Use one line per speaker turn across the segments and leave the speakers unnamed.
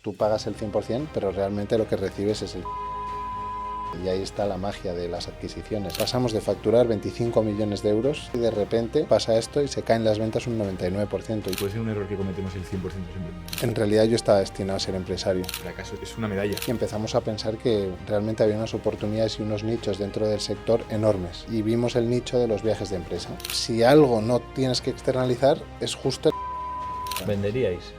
Tú pagas el 100%, pero realmente lo que recibes es el... Y ahí está la magia de las adquisiciones. Pasamos de facturar 25 millones de euros y de repente pasa esto y se caen las ventas un 99%.
¿Puede ser un error que cometemos el 100% siempre?
En realidad yo estaba destinado a ser empresario.
El fracaso es una medalla.
Y empezamos a pensar que realmente había unas oportunidades y unos nichos dentro del sector enormes. Y vimos el nicho de los viajes de empresa. Si algo no tienes que externalizar, es justo...
¿Venderíais?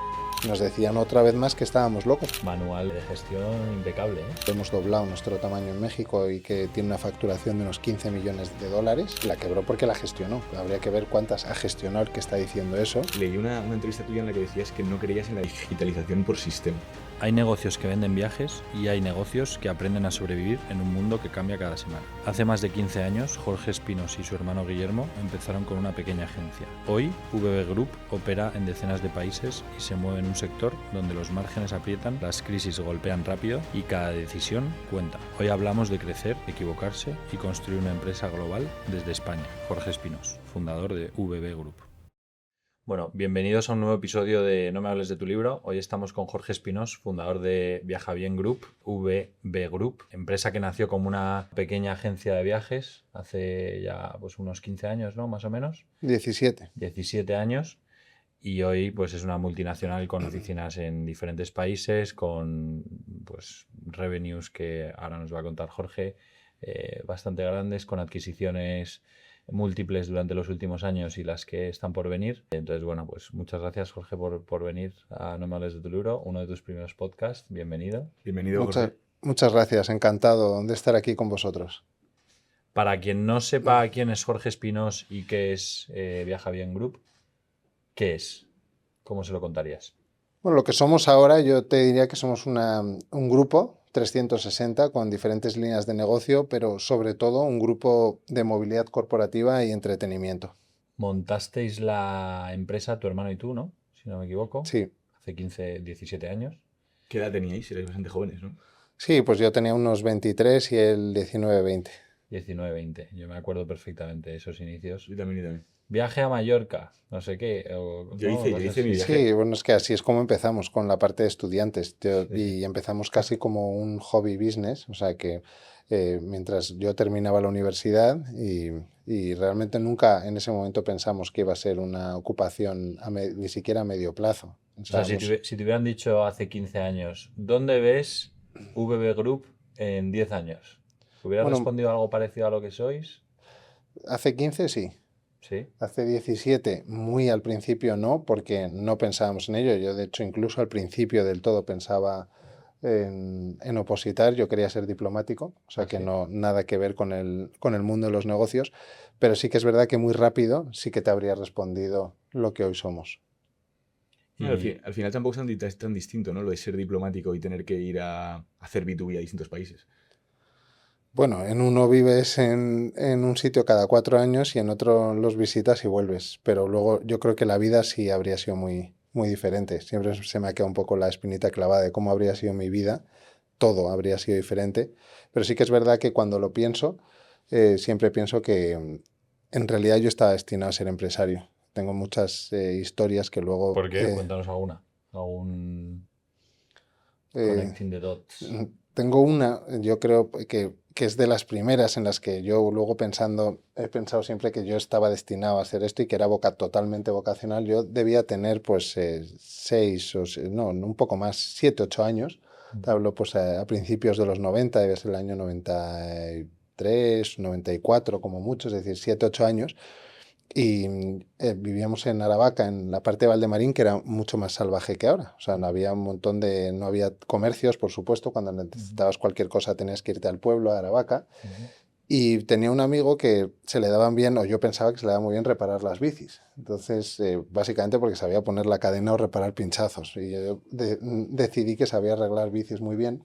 Nos decían otra vez más que estábamos locos.
Manual de gestión impecable, ¿eh?
Hemos doblado nuestro tamaño en México y que tiene una facturación de unos 15 millones de dólares. La quebró porque la gestionó. Habría que ver cuántas ha gestionado el que está diciendo eso.
Leí una entrevista tuya en la que decías que no creías en la digitalización por sistema.
Hay negocios que venden viajes y hay negocios que aprenden a sobrevivir en un mundo que cambia cada semana. Hace más de 15 años, Jorge Espinos y su hermano Guillermo empezaron con una pequeña agencia. Hoy, VB Group opera en decenas de países y se mueve en un sector donde los márgenes aprietan, las crisis golpean rápido y cada decisión cuenta. Hoy hablamos de crecer, equivocarse y construir una empresa global desde España. Jorge Espinos, fundador de VB Group. Bueno, bienvenidos a un nuevo episodio de No me hables de tu libro. Hoy estamos con Jorge Espinos, fundador de Viaja Bien Group, VB Group, empresa que nació como una pequeña agencia de viajes hace ya pues, unos 15 años, ¿no? Más o menos.
17.
17 años. Y hoy pues, es una multinacional con oficinas en diferentes países, con pues, revenues que ahora nos va a contar Jorge, bastante grandes, con adquisiciones múltiples durante los últimos años y las que están por venir. Entonces, bueno, pues muchas gracias, Jorge, por venir a No me hables de tu libro, uno de tus primeros podcasts. Bienvenido.
Bienvenido, Jorge.
Muchas gracias, encantado de estar aquí con vosotros.
Para quien no sepa quién es Jorge Espinos y qué es Viaja Bien Group, ¿qué es? ¿Cómo se lo contarías?
Bueno, lo que somos ahora, yo te diría que somos un grupo 360 con diferentes líneas de negocio, pero sobre todo un grupo de movilidad corporativa y entretenimiento.
Montasteis la empresa, tu hermano y tú, ¿no? Si no me equivoco.
Sí.
Hace 15, 17 años.
¿Qué edad teníais? Erais bastante jóvenes, ¿no?
Sí, pues yo tenía unos 23 y él 19, 20.
19, 20. Yo me acuerdo perfectamente de esos inicios.
Yo también.
Viaje a Mallorca, no sé qué.
Yo hice mi viaje.
Sí, bueno, es que así es como empezamos con la parte de estudiantes. Y empezamos casi como un hobby business, o sea que mientras yo terminaba la universidad y realmente nunca en ese momento pensamos que iba a ser una ocupación ni siquiera a medio plazo.
O sea, si te hubieran dicho hace 15 años, ¿dónde ves VB Group en 10 años? ¿Hubieras respondido algo parecido a lo que sois?
Hace 15 sí.
Sí.
Hace 17 muy al principio no, porque no pensábamos en ello. Yo de hecho incluso al principio del todo pensaba en opositar. Yo quería ser diplomático, o sea que no nada que ver con el mundo de los negocios, pero sí que es verdad que muy rápido sí que te habría respondido lo que hoy somos.
Y... Al final tampoco es tan distinto, ¿no? Lo de ser diplomático y tener que ir a hacer B2B a distintos países.
Bueno, en uno vives en un sitio cada 4 años y en otro los visitas y vuelves, pero luego yo creo que la vida sí habría sido muy, muy diferente. Siempre se me ha quedado un poco la espinita clavada de cómo habría sido mi vida. Todo habría sido diferente, pero sí que es verdad que cuando lo pienso, siempre pienso que en realidad yo estaba destinado a ser empresario. Tengo muchas historias que luego...
¿Por qué? Cuéntanos alguna. Connecting the dots.
Tengo una, yo creo que es de las primeras en las que yo luego he pensado siempre que yo estaba destinado a hacer esto y que era totalmente vocacional. Yo debía tener pues 6 o no, un poco más, 7, 8 años. Te hablo pues a principios de los 90, debe ser el año 93, 94 como mucho, es decir, 7, 8 años. Y vivíamos en Aravaca, en la parte de Valdemarín, que era mucho más salvaje que ahora. O sea, no había no había comercios, por supuesto. Cuando necesitabas cualquier cosa tenías que irte al pueblo, a Aravaca. Y tenía un amigo que se le daban bien, o yo pensaba que se le daba muy bien reparar las bicis. Entonces, básicamente porque sabía poner la cadena o reparar pinchazos. Y yo decidí que sabía arreglar bicis muy bien.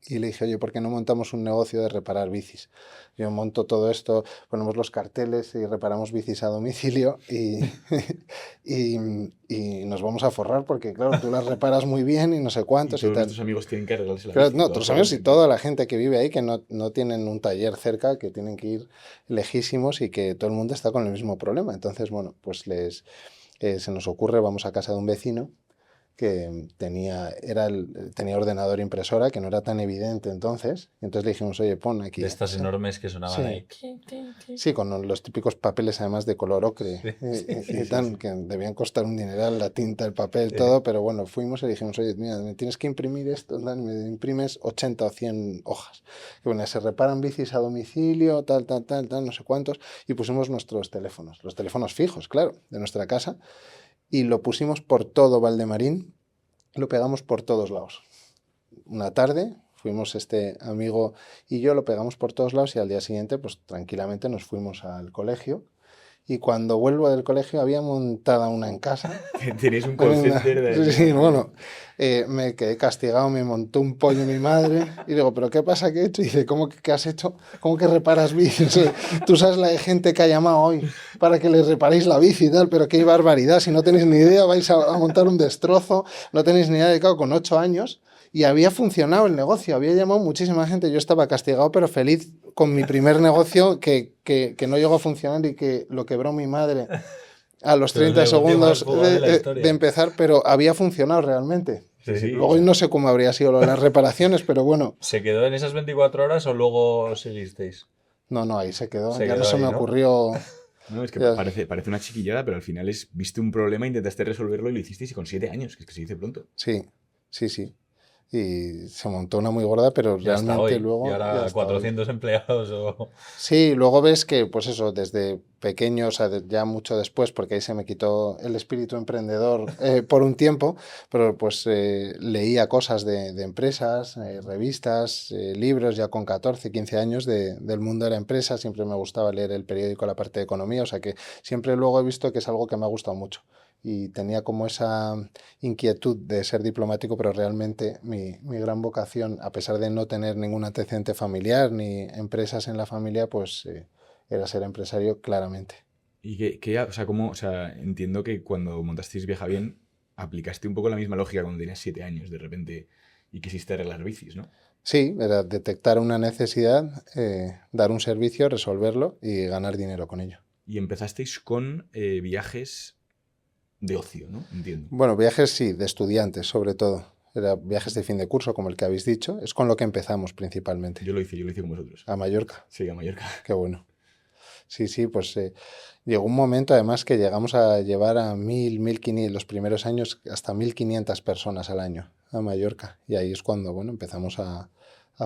Y le dije, oye, ¿por qué no montamos un negocio de reparar bicis? Yo monto todo esto, ponemos los carteles y reparamos bicis a domicilio y nos vamos a forrar porque, claro, tú las reparas muy bien y no sé cuántos y,
todos
tal.
Nuestros amigos tienen que arreglarse la
Pero,
bici.
no, tus amigos y toda la gente que vive ahí que no tienen un taller cerca, que tienen que ir lejísimos y que todo el mundo está con el mismo problema. Entonces, bueno, pues se nos ocurre, vamos a casa de un vecino que tenía ordenador e impresora, que no era tan evidente entonces. Y entonces le dijimos, oye, pon aquí.
De estas enormes que sonaban
Sí.
ahí.
Sí, con los típicos papeles además de color ocre y tal, que debían costar un dineral, la tinta, el papel, todo, pero bueno, fuimos y le dijimos, oye, mira, me tienes que imprimir esto, tal, y me imprimes 80 o 100 hojas. Que bueno, se reparan bicis a domicilio, tal, no sé cuántos, y pusimos nuestros teléfonos, los teléfonos fijos, claro, de nuestra casa, y lo pusimos por todo Valdemarín, lo pegamos por todos lados. Una tarde fuimos este amigo y yo, lo pegamos por todos lados y al día siguiente pues tranquilamente nos fuimos al colegio y cuando vuelvo del colegio había montada una en casa.
Tenéis un call center de...
Sí, bueno, me quedé castigado, me montó un pollo mi madre y digo, ¿pero qué pasa que he hecho? Y dice, ¿cómo que has hecho? ¿Cómo que reparas bicis? Tú sabes la de gente que ha llamado hoy para que les reparéis la bici y tal, pero qué barbaridad, si no tenéis ni idea vais a montar un destrozo, no tenéis ni idea de claro, con 8 años. Y había funcionado el negocio, había llamado muchísima gente, yo estaba castigado pero feliz con mi primer negocio que no llegó a funcionar y que lo quebró mi madre a los 30 segundos de empezar, pero había funcionado realmente.
Sí.
Luego no sé cómo habría sido las reparaciones, pero bueno.
¿Se quedó en esas 24 horas o luego seguisteis?
No, ahí se quedó,
Se
ya
quedó
no se
ahí,
me
¿no?
ocurrió...
No, es que
Ya.
parece una chiquillada, pero al final viste un problema, intentaste resolverlo y lo hicisteis y con 7 años, que es que se dice pronto.
Sí. Y se montó una muy gorda, pero
Ya hasta
realmente
hoy.
luego...
Y
ya
ahora
hasta
400 empleados o...
Sí, luego ves que, pues eso, desde pequeño, o sea, ya mucho después, porque ahí se me quitó el espíritu emprendedor por un tiempo, pero pues leía cosas de empresas, revistas, libros, ya con 14, 15 años del mundo de la empresa, siempre me gustaba leer el periódico, la parte de economía, o sea que siempre luego he visto que es algo que me ha gustado mucho. Y tenía como esa inquietud de ser diplomático, pero realmente mi gran vocación, a pesar de no tener ningún antecedente familiar ni empresas en la familia, pues era ser empresario claramente.
Y o sea, entiendo que cuando montasteis Viaja Bien, aplicaste un poco la misma lógica cuando tenías 7 años, de repente, y quisiste arreglar bicis, ¿no?
Sí, era detectar una necesidad, dar un servicio, resolverlo y ganar dinero con ello.
Y empezasteis con viajes de ocio, ¿no? Entiendo.
Bueno, viajes sí, de estudiantes sobre todo. Era viajes de fin de curso, como el que habéis dicho. Es con lo que empezamos principalmente.
Yo lo hice con vosotros.
A Mallorca.
Sí, a Mallorca.
Qué bueno. Sí, pues llegó un momento además que llegamos a llevar a 1.500, los primeros años, hasta 1.500 personas al año a Mallorca. Y ahí es cuando, bueno, empezamos a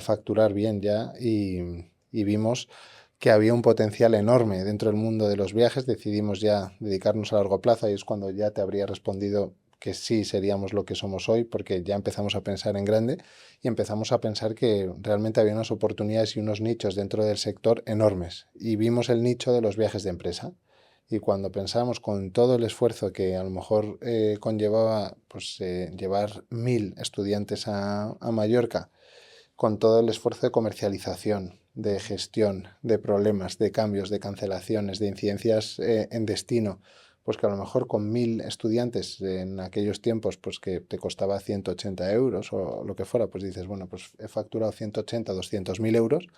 facturar bien ya y vimos que había un potencial enorme dentro del mundo de los viajes. Decidimos ya dedicarnos a largo plazo y es cuando ya te habría respondido que sí seríamos lo que somos hoy, porque ya empezamos a pensar en grande y empezamos a pensar que realmente había unas oportunidades y unos nichos dentro del sector enormes. Y vimos el nicho de los viajes de empresa. Y cuando pensamos con todo el esfuerzo que a lo mejor conllevaba pues, llevar 1.000 estudiantes a Mallorca, con todo el esfuerzo de comercialización, de gestión, de problemas, de cambios, de cancelaciones, de incidencias en destino, pues que a lo mejor con 1.000 estudiantes en aquellos tiempos, pues que te costaba 180 euros o lo que fuera, pues dices, bueno, pues he facturado 180, 200.000 euros,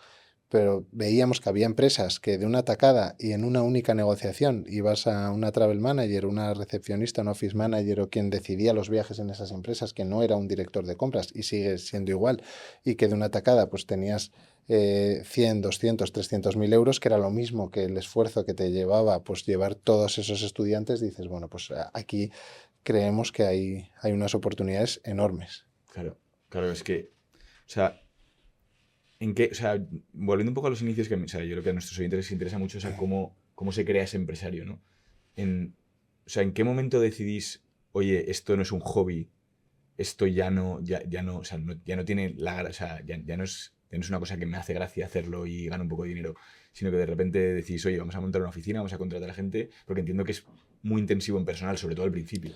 pero veíamos que había empresas que de una tacada y en una única negociación ibas a una travel manager, una recepcionista, un office manager o quien decidía los viajes en esas empresas, que no era un director de compras y sigue siendo igual, y que de una tacada pues tenías 100, 200, 300.000 euros, que era lo mismo que el esfuerzo que te llevaba pues llevar todos esos estudiantes, dices, bueno, pues aquí creemos que hay unas oportunidades enormes.
Claro, es que, o sea, volviendo un poco a los inicios, o sea, yo creo que a nuestros oyentes les interesa mucho, o sea, cómo se crea ese empresario, ¿no? ¿en qué momento decidís, oye, esto no es un hobby, esto ya no, o sea, ya no tiene o sea, ya no es una cosa que me hace gracia hacerlo y gano un poco de dinero, sino que de repente decís, oye, vamos a montar una oficina, vamos a contratar a gente, porque entiendo que es muy intensivo en personal, sobre todo al principio.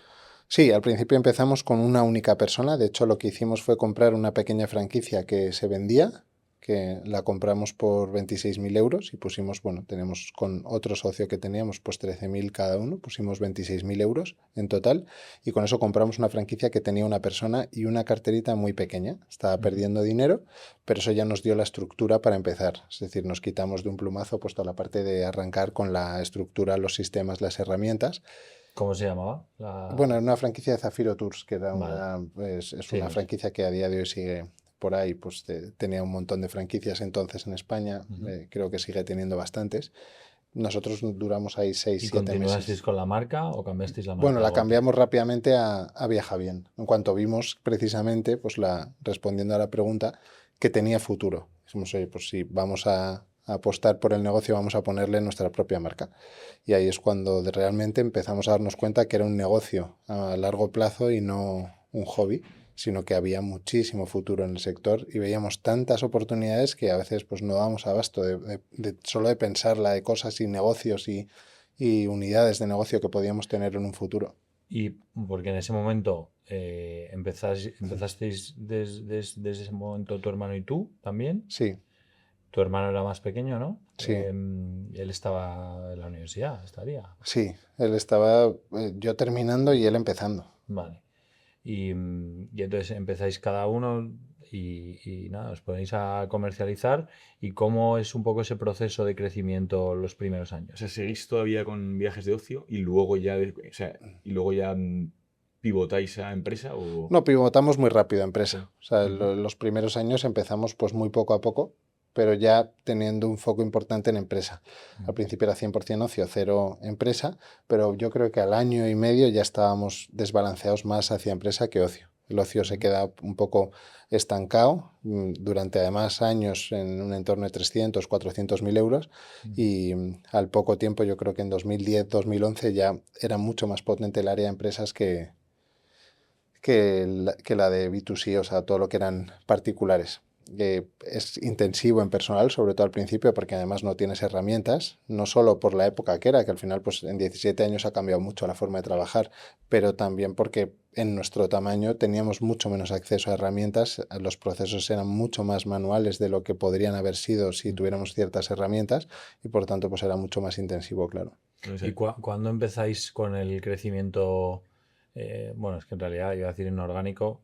Sí, al principio empezamos con una única persona. De hecho, lo que hicimos fue comprar una pequeña franquicia que se vendía, que la compramos por 26.000 euros y pusimos, bueno, tenemos con otro socio que teníamos pues 13.000 cada uno, pusimos 26.000 euros en total y con eso compramos una franquicia que tenía una persona y una carterita muy pequeña. Estaba perdiendo dinero, pero eso ya nos dio la estructura para empezar. Es decir, nos quitamos de un plumazo pues toda la parte de arrancar con la estructura, los sistemas, las herramientas.
¿Cómo se llamaba?
Bueno, era una franquicia de Zafiro Tours, que era
Vale.
es
Sí,
una
lo sé.
franquicia que a día de hoy sigue por ahí, pues tenía un montón de franquicias entonces en España,
Ujú.
creo que sigue teniendo bastantes. Nosotros duramos ahí seis,
¿Y
siete
continuasteis
meses.
con la marca o cambiasteis la
Bueno,
marca a
la
golpe?
cambiamos rápidamente a Viaja Bien. En cuanto vimos precisamente, pues respondiendo a la pregunta, que tenía futuro. Dijimos, oye, pues si vamos a apostar por el negocio, vamos a ponerle nuestra propia marca. Y ahí es cuando realmente empezamos a darnos cuenta que era un negocio a largo plazo y no un hobby, sino que había muchísimo futuro en el sector y veíamos tantas oportunidades que a veces pues no dábamos abasto solo de pensar la de cosas y negocios y unidades de negocio que podíamos tener en un futuro.
Y porque en ese momento empezasteis desde ese momento tu hermano y tú también.
Sí,
Tu hermano era más pequeño, ¿no?
sí,
Él estaba en la universidad, estaría.
sí. Él estaba, yo terminando y él empezando.
Vale. Y entonces empezáis cada uno y nada, os ponéis a comercializar. ¿Y cómo es un poco ese proceso de crecimiento los primeros
O
años?
sea, seguís todavía con viajes de ocio y luego ya, o sea, y luego ya pivotáis a empresa o...
No, pivotamos muy rápido a empresa. O sea,
Ujú.
los primeros años empezamos pues muy poco a poco, pero ya teniendo un foco importante en empresa. Al principio era 100% ocio, cero empresa, pero yo creo que al año y medio ya estábamos desbalanceados más hacia empresa que ocio. El ocio se
Ujú.
queda un poco estancado durante además años en un entorno de 300, 400 mil euros
Ujú.
y al poco tiempo yo creo que en 2010, 2011 ya era mucho más potente el área de empresas que la de B2C, o sea, todo lo que eran particulares. Es intensivo en personal, sobre todo al principio, porque además no tienes herramientas, no solo por la época que era, que al final pues en 17 años ha cambiado mucho la forma de trabajar, pero también porque en nuestro tamaño teníamos mucho menos acceso a herramientas, los procesos eran mucho más manuales de lo que podrían haber sido si tuviéramos ciertas herramientas y por tanto pues era mucho más intensivo, claro.
O
¿Y
sea,
cuándo empezáis con el crecimiento? Bueno, es que en realidad iba a decir inorgánico,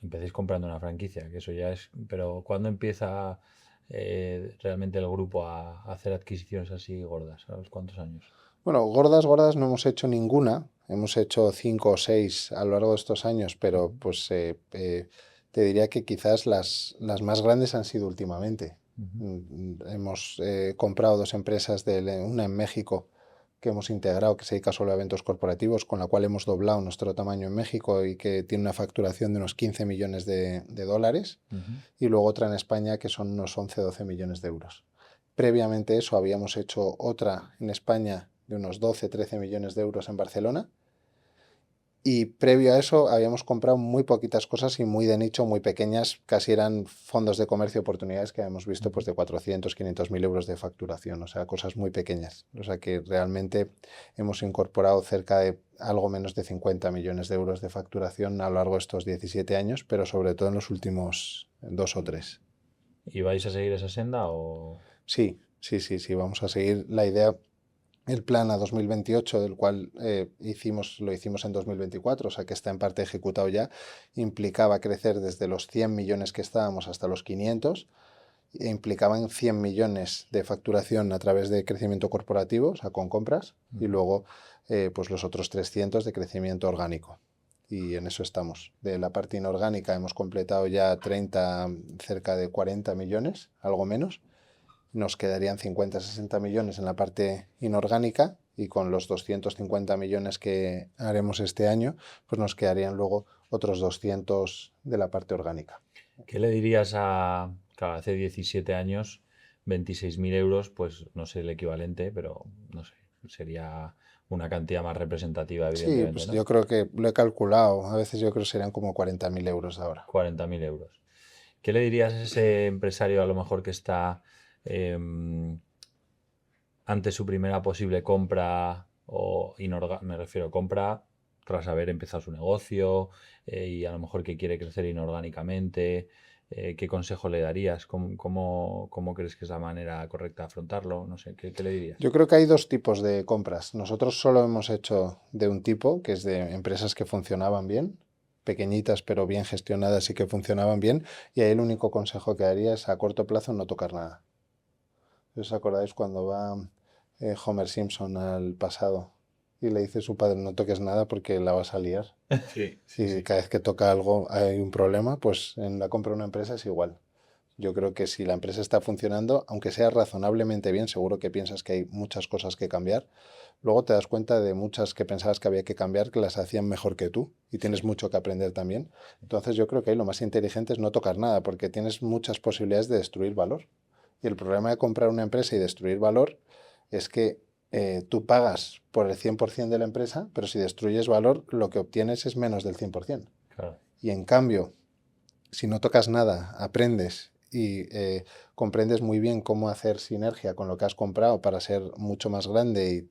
empecéis comprando una franquicia, que eso ya es. Pero ¿cuándo empieza realmente el grupo a hacer adquisiciones así gordas? ¿A los cuántos años?
Bueno, gordas, gordas no hemos hecho ninguna. Hemos hecho 5 o 6 a lo largo de estos años, pero
Ujú.
pues te diría que quizás las más grandes han sido últimamente.
Ujú.
Hemos comprado 2 empresas, una en México que hemos integrado, que se dedica solo a eventos corporativos, con la cual hemos doblado nuestro tamaño en México y que tiene una facturación de unos 15 millones de dólares.
Ujú.
Y luego otra en España que son unos 11 12 millones de euros. Previamente eso habíamos hecho otra en España de unos 12 13 millones de euros en Barcelona. Y previo a eso habíamos comprado muy poquitas cosas y muy de nicho, muy pequeñas, casi eran fondos de comercio, oportunidades que habíamos visto pues
Ujú.
de 400, 500 mil euros de facturación, o sea, cosas muy pequeñas. O sea que realmente hemos incorporado cerca de algo menos de 50 millones de euros de facturación a lo largo de estos 17 años, pero sobre todo en los últimos 2 o 3.
¿Y vais a seguir esa senda o...?
Sí, sí, sí, sí, vamos a seguir la idea. El plan a 2028, del cual lo hicimos en 2024, o sea que está en parte ejecutado ya, implicaba crecer desde los 100 millones que estábamos hasta los 500, e implicaban 100 millones de facturación a través de crecimiento corporativo, o sea, con compras, y
Ujú.
luego pues los otros 300 de crecimiento orgánico. Y en eso estamos. De la parte inorgánica hemos completado ya 30, cerca de 40 millones, algo menos. Nos quedarían 50-60 millones en la parte inorgánica y con los 250 millones que haremos este año, pues nos quedarían luego otros 200 de la parte orgánica.
¿Qué le dirías claro, hace 17 años, 26.000 euros, pues no sé el equivalente, pero no sé, sería una cantidad más representativa,
Sí,
evidentemente,
pues
¿no?
yo creo que lo he calculado. A veces yo creo que serían como 40.000 euros ahora.
40.000 euros. ¿Qué le dirías a ese empresario a lo mejor que está ante su primera posible compra me refiero compra tras haber empezado su negocio y a lo mejor que quiere crecer inorgánicamente? ¿Qué consejo le darías? ¿Cómo crees que es la manera correcta de afrontarlo? No sé, ¿qué le dirías?
Yo creo que hay 2 tipos de compras. Nosotros solo hemos hecho de un tipo, que es de empresas que funcionaban bien, pequeñitas pero bien gestionadas y que funcionaban bien. Y ahí el único consejo que daría es a corto plazo no tocar nada. ¿Os acordáis cuando va Homer Simpson al pasado y le dice su padre, no toques nada porque la vas a liar.
Sí,
Y
sí.
cada vez que toca algo hay un problema, pues en la compra de una empresa es igual. Yo creo que si la empresa está funcionando, aunque sea razonablemente bien, seguro que piensas que hay muchas cosas que cambiar. Luego te das cuenta de muchas que pensabas que había que cambiar, que las hacían mejor que tú y tienes
Sí.
mucho que aprender también. Entonces yo creo que ahí lo más inteligente es no tocar nada porque tienes muchas posibilidades de destruir valor. Y el problema de comprar una empresa y destruir valor es que tú pagas por el 100% de la empresa, pero si destruyes valor, lo que obtienes es menos del 100%.
Claro.
Y en cambio, si no tocas nada, aprendes y comprendes muy bien cómo hacer sinergia con lo que has comprado para ser mucho más grande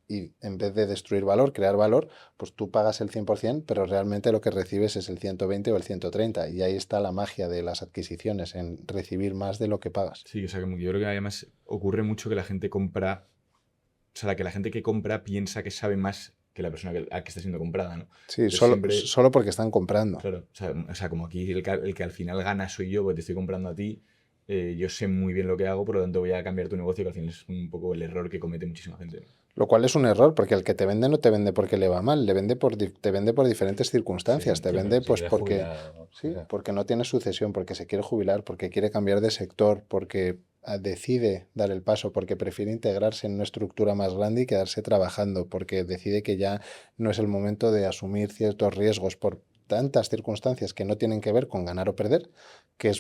y en vez de destruir valor, crear valor, pues tú pagas el 100%, pero realmente lo que recibes es el 120 o el 130. Y ahí está la magia de las adquisiciones, en recibir más de lo que pagas.
Sí, o sea, como que yo creo que además ocurre mucho que la gente compra, o sea, que la gente que compra piensa que sabe más que la persona a que está siendo comprada, ¿no?
Sí,
Entonces
solo,
siempre,
solo porque están comprando.
claro, o sea, como aquí el que al final gana soy yo, porque te estoy comprando a ti, yo sé muy bien lo que hago, por lo tanto voy a cambiar tu negocio, que al final es un poco el error que comete muchísima gente, ¿no?
Lo cual es un error, porque el que te vende no te vende porque le va mal, te vende por diferentes
Sí,
circunstancias, te
Sí,
vende
porque se
pues
quiere
porque,
jubilar o lo que
sí,
sea.
porque no tiene sucesión, porque se quiere jubilar, porque quiere cambiar de sector, porque decide dar el paso, porque prefiere integrarse en una estructura más grande y quedarse trabajando, porque decide que ya no es el momento de asumir ciertos riesgos por tantas circunstancias que no tienen que ver con ganar o perder, que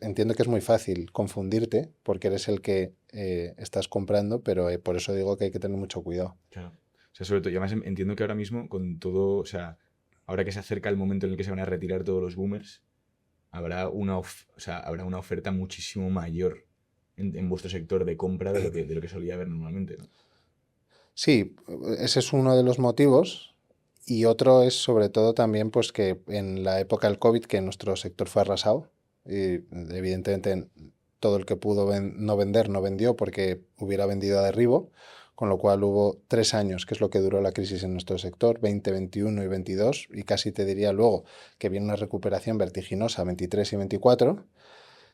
entiendo que es muy fácil confundirte porque eres el que estás comprando, pero por eso digo que hay que tener mucho cuidado.
Claro. O sea, sobre todo, y además entiendo que ahora mismo, con todo, o sea, ahora que se acerca el momento en el que se van a retirar todos los boomers, o sea, habrá una oferta muchísimo mayor en vuestro sector de compra de lo que solía haber normalmente, ¿no?
Sí, ese es uno de los motivos y otro es sobre todo también pues que en la época del COVID que nuestro sector fue arrasado y evidentemente todo el que pudo no vender no vendió porque hubiera vendido a derribo, con lo cual hubo 3 años, que es lo que duró la crisis en nuestro sector, 20, 21 y 22, y casi te diría luego que viene una recuperación vertiginosa 23 y 24,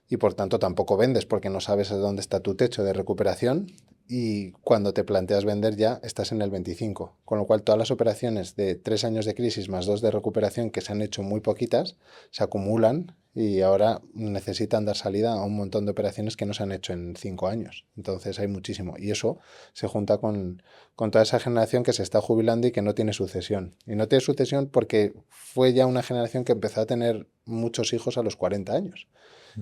y por tanto tampoco vendes porque no sabes dónde está tu techo de recuperación y cuando te planteas vender ya estás en el 25, con lo cual todas las operaciones de 3 años de crisis más 2 de recuperación que se han hecho muy poquitas se acumulan y ahora necesitan dar salida a un montón de operaciones que no se han hecho en 5 años. Entonces hay muchísimo y eso se junta con toda esa generación que se está jubilando y que no tiene sucesión. Y no tiene sucesión porque fue ya una generación que empezó a tener muchos hijos a los 40 años.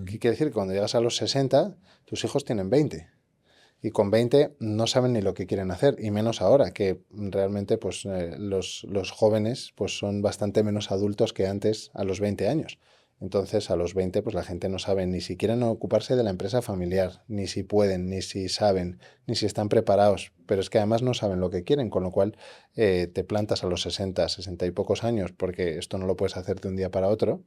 ¿Qué quiere decir? Que cuando llegas a los 60, tus hijos tienen 20. Y con 20 no saben ni lo que quieren hacer, y menos ahora, que realmente pues, los jóvenes pues, son bastante menos adultos que antes a los 20 años. Entonces a los 20 pues la gente no sabe ni si quieren ocuparse de la empresa familiar, ni si pueden, ni si saben, ni si están preparados. Pero es que además no saben lo que quieren, con lo cual te plantas a los 60, 60 y pocos años, porque esto no lo puedes hacer de un día para otro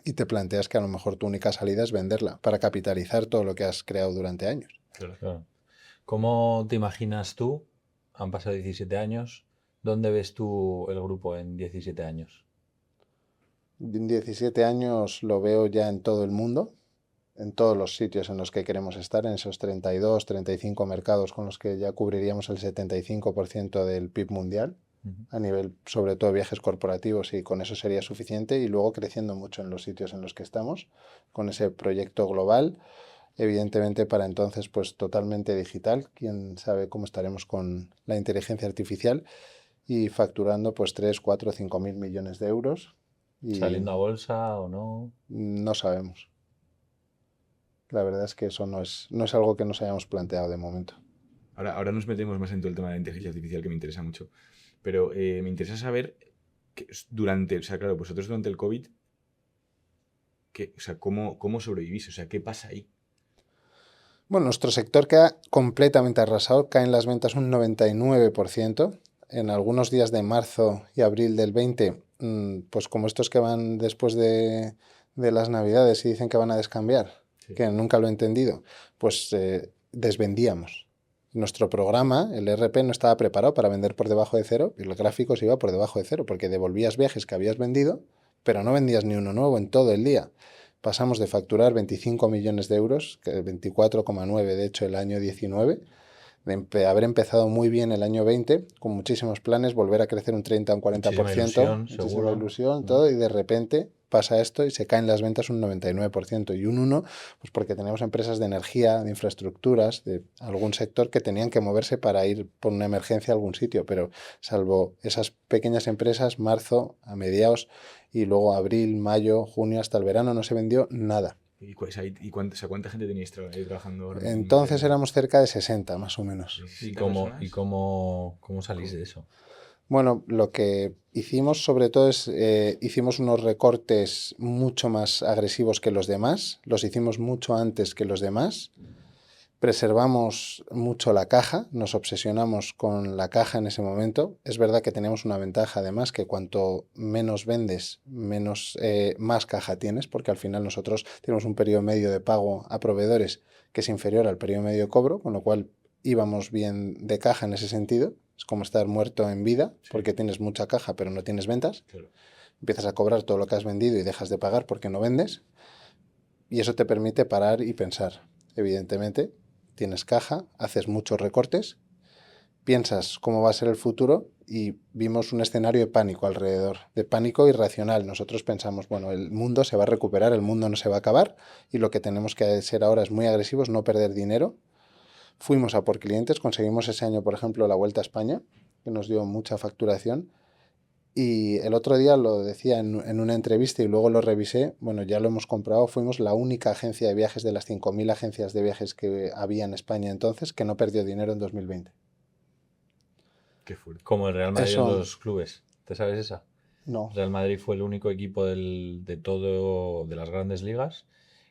y te planteas que a lo mejor tu única salida es venderla para capitalizar todo lo que has creado durante años.
Claro.
Claro. ¿Cómo te imaginas tú? Han pasado 17 años. ¿Dónde ves tú el grupo en 17 años?
En 17 años lo veo ya en todo el mundo, en todos los sitios en los que queremos estar, en esos 32, 35 mercados con los que ya cubriríamos el 75% del PIB mundial, a nivel sobre todo viajes corporativos, y con eso sería suficiente, y luego creciendo mucho en los sitios en los que estamos, con ese proyecto global. Evidentemente para entonces pues totalmente digital, quién sabe cómo estaremos con la inteligencia artificial y facturando pues 3, 4, 5 mil millones de euros y
¿Saliendo a bolsa o no?
no sabemos. La verdad es que eso no es algo que nos hayamos planteado de momento.
Ahora nos metemos más en todo el tema de la inteligencia artificial, que me interesa mucho. Pero me interesa saber que o sea, claro, vosotros durante el COVID, o sea, ¿cómo sobrevivís? O sea, ¿qué pasa ahí?
Bueno, nuestro sector queda completamente arrasado, caen las ventas un 99%. En algunos días de marzo y abril del 20, pues como estos que van después de las Navidades y dicen que van a descambiar,
Sí.
que nunca lo he entendido, pues desvendíamos. Nuestro programa, el ERP, no estaba preparado para vender por debajo de cero y el gráfico se iba por debajo de cero porque devolvías viajes que habías vendido, pero no vendías ni uno nuevo en todo el día. Pasamos de facturar 25 millones de euros, que 24,9 de hecho el año 19, de haber empezado muy bien el año 20, con muchísimos planes, volver a crecer un 30 o un 40%,
Muchísima seguro.
ilusión, todo, y de repente pasa esto y se caen las ventas un 99%, y un 1%, pues porque tenemos empresas de energía, de infraestructuras, de algún sector que tenían que moverse para ir por una emergencia a algún sitio, pero salvo esas pequeñas empresas, marzo, a mediados, y luego abril, mayo, junio, hasta el verano no se vendió nada.
¿Y cuánta gente teníais ahí trabajando ahora mismo?
Entonces éramos cerca de 60, más o menos.
¿Y
60
cómo,
personas?
cómo salís de eso?
Bueno, lo que hicimos sobre todo es, hicimos unos recortes mucho más agresivos que los demás, los hicimos mucho antes que los demás, preservamos mucho la caja, nos obsesionamos con la caja en ese momento. Es verdad que tenemos una ventaja además, que cuanto menos vendes, más caja tienes, porque al final nosotros tenemos un periodo medio de pago a proveedores que es inferior al periodo medio de cobro, con lo cual íbamos bien de caja en ese sentido. Es como estar muerto en vida,
Sí.
porque tienes mucha caja pero no tienes ventas.
Claro.
Empiezas a cobrar todo lo que has vendido y dejas de pagar porque no vendes. Y eso te permite parar y pensar. Evidentemente, tienes caja, haces muchos recortes, piensas cómo va a ser el futuro, y vimos un escenario de pánico alrededor, de pánico irracional. Nosotros pensamos, bueno, el mundo se va a recuperar, el mundo no se va a acabar, y lo que tenemos que ser ahora es muy agresivos, no perder dinero. Fuimos a por clientes, conseguimos ese año, por ejemplo, la Vuelta a España, que nos dio mucha facturación. Y el otro día lo decía en una entrevista y luego lo revisé, bueno, ya lo hemos comprobado, fuimos la única agencia de viajes de las 5.000 agencias de viajes que había en España entonces que no perdió dinero en 2020.
Qué fuerte.
Como el Real Madrid
Eso-
en los clubes. ¿Te sabes esa?
No.
El Real Madrid fue el único equipo de las grandes ligas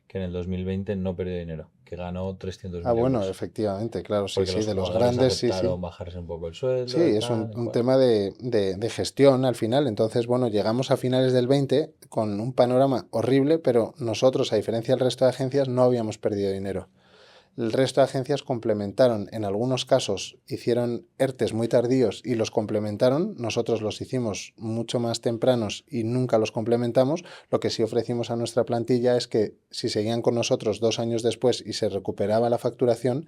que en el 2020 no perdió dinero, que ganó 300.000
Ah, bueno,
euros.
efectivamente, claro, sí,
Porque
sí,
los
de los
jugadores
grandes, sí, sí.
aceptaron bajarse un poco el sueldo.
Sí,
y
es
tal,
un
y cual.
tema de gestión al final. Entonces, bueno, llegamos a finales del 20 con un panorama horrible, pero nosotros, a diferencia del resto de agencias, no habíamos perdido dinero. El resto de agencias complementaron, en algunos casos hicieron ERTES muy tardíos y los complementaron. Nosotros los hicimos mucho más tempranos y nunca los complementamos. Lo que sí ofrecimos a nuestra plantilla es que si seguían con nosotros 2 años después y se recuperaba la facturación,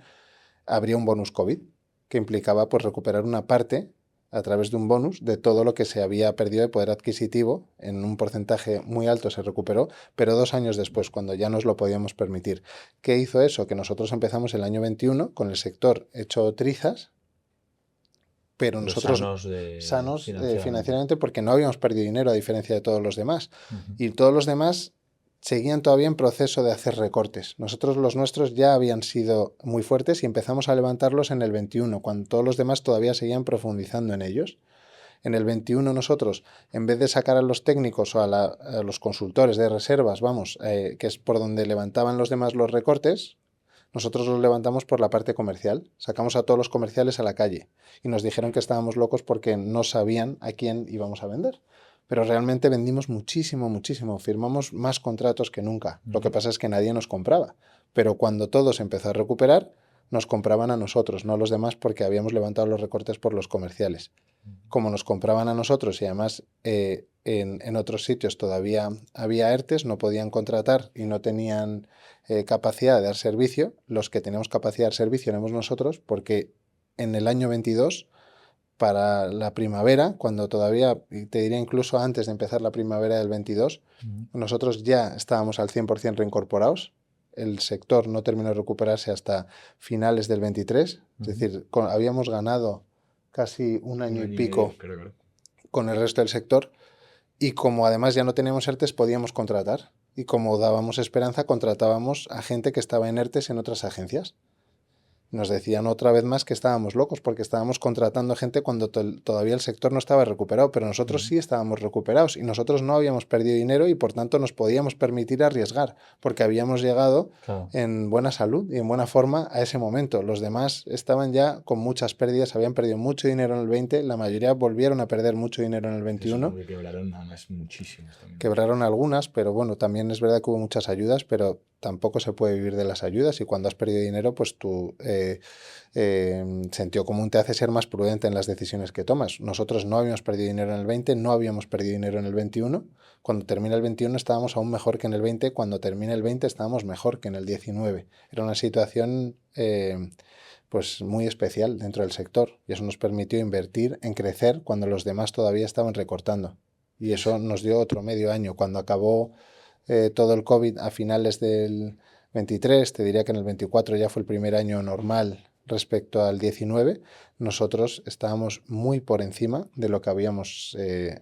habría un bonus COVID, que implicaba pues recuperar una parte a través de un bonus de todo lo que se había perdido de poder adquisitivo. En un porcentaje muy alto se recuperó, pero 2 años después, cuando ya nos lo podíamos permitir. ¿Qué hizo eso? Que nosotros empezamos el año 21 con el sector hecho trizas, pero
Los
nosotros
sanos
financieramente, porque no habíamos perdido dinero a diferencia de todos los demás.
Ujú.
Y todos los demás seguían todavía en proceso de hacer recortes. Nosotros, los nuestros, ya habían sido muy fuertes y empezamos a levantarlos en el 21, cuando todos los demás todavía seguían profundizando en ellos. En el 21 nosotros, en vez de sacar a los técnicos o a los consultores de reservas, que es por donde levantaban los demás los recortes, nosotros los levantamos por la parte comercial. Sacamos a todos los comerciales a la calle y nos dijeron que estábamos locos porque no sabían a quién íbamos a vender. Pero realmente vendimos muchísimo, muchísimo. Firmamos más contratos que nunca. Lo que pasa es que nadie nos compraba. Pero cuando todo se empezó a recuperar, nos compraban a nosotros, no a los demás, porque habíamos levantado los recortes por los comerciales. Como nos compraban a nosotros y además en otros sitios todavía había ERTES, no podían contratar y no tenían capacidad de dar servicio, los que tenemos capacidad de dar servicio éramos nosotros, porque en el año 22, para la primavera, cuando todavía, y te diría incluso antes de empezar la primavera del 22, nosotros ya estábamos al 100% reincorporados. El sector no terminó de recuperarse hasta finales del 23, es decir, habíamos ganado casi un año y pico
Claro.
con el resto del sector, y como además ya no teníamos ERTES, podíamos contratar, y como dábamos esperanza, contratábamos a gente que estaba en ERTES en otras agencias. Nos decían otra vez más que estábamos locos porque estábamos contratando gente cuando todavía el sector no estaba recuperado, pero nosotros sí estábamos recuperados y nosotros no habíamos perdido dinero y por tanto nos podíamos permitir arriesgar porque habíamos llegado en buena salud y en buena forma a ese momento. Los demás estaban ya con muchas pérdidas, habían perdido mucho dinero en el 20, la mayoría volvieron a perder mucho dinero en el 21.
Que quebraron además muchísimas también.
Quebraron algunas, pero bueno, también es verdad que hubo muchas ayudas, pero tampoco se puede vivir de las ayudas y cuando has perdido dinero, pues tu sentido común te hace ser más prudente en las decisiones que tomas. Nosotros no habíamos perdido dinero en el 20, no habíamos perdido dinero en el 21, Cuando termina el 21 estábamos aún mejor que en el 20, cuando termina el 20 estábamos mejor que en el 19. Era una situación pues muy especial dentro del sector y eso nos permitió invertir en crecer cuando los demás todavía estaban recortando. Y eso nos dio otro medio año. Cuando acabó todo el COVID a finales del 23, te diría que en el 24 ya fue el primer año normal respecto al 19, nosotros estábamos muy por encima de lo que habíamos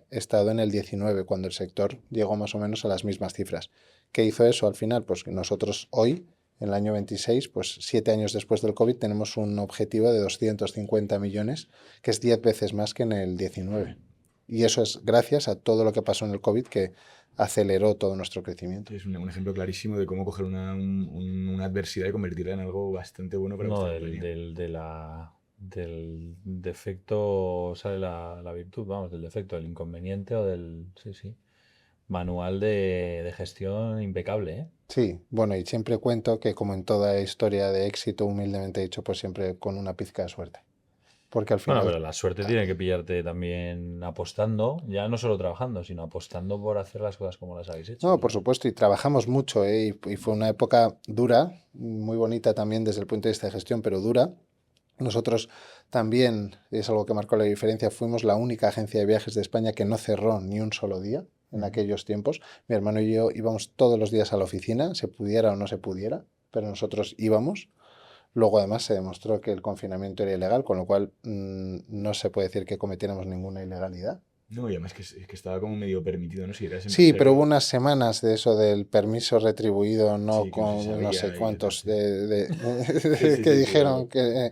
estado en el 19, cuando el sector llegó más o menos a las mismas cifras. ¿Qué hizo eso al final? Pues que nosotros hoy, en el año 26, pues 7 años después del COVID, tenemos un objetivo de 250 millones, que es 10 veces más que en el 19. Y eso es gracias a todo lo que pasó en el COVID, que aceleró todo nuestro crecimiento.
Es un ejemplo clarísimo de cómo coger una adversidad y convertirla en algo bastante bueno para
No,
vuestra compañía.
del defecto sale la virtud, vamos, del defecto, del inconveniente o del... Sí, sí. Manual de gestión impecable, ¿eh?
Sí, bueno, y siempre cuento que como en toda historia de éxito, humildemente dicho, pues siempre con una pizca de suerte. Porque al
Bueno,
final,
pero la suerte tiene que pillarte también apostando, ya no solo trabajando, sino apostando por hacer las cosas como las habéis hecho.
no, por supuesto, y trabajamos mucho, y fue una época dura, muy bonita también desde el punto de vista de gestión, pero dura. Nosotros también, es algo que marcó la diferencia, fuimos la única agencia de viajes de España que no cerró ni un solo día en aquellos tiempos. Mi hermano y yo íbamos todos los días a la oficina, se pudiera o no se pudiera, pero nosotros íbamos. Luego además se demostró que el confinamiento era ilegal, con lo cual no se puede decir que cometiéramos ninguna ilegalidad.
No, y además que estaba como medio permitido, ¿no? Si eras
Sí, pero hubo
empresario,
unas semanas de eso del permiso retribuido, no
sí, que no se
con no
sabía
sé
y
cuántos
tal, sí. Sí,
que
sí, sí,
dijeron que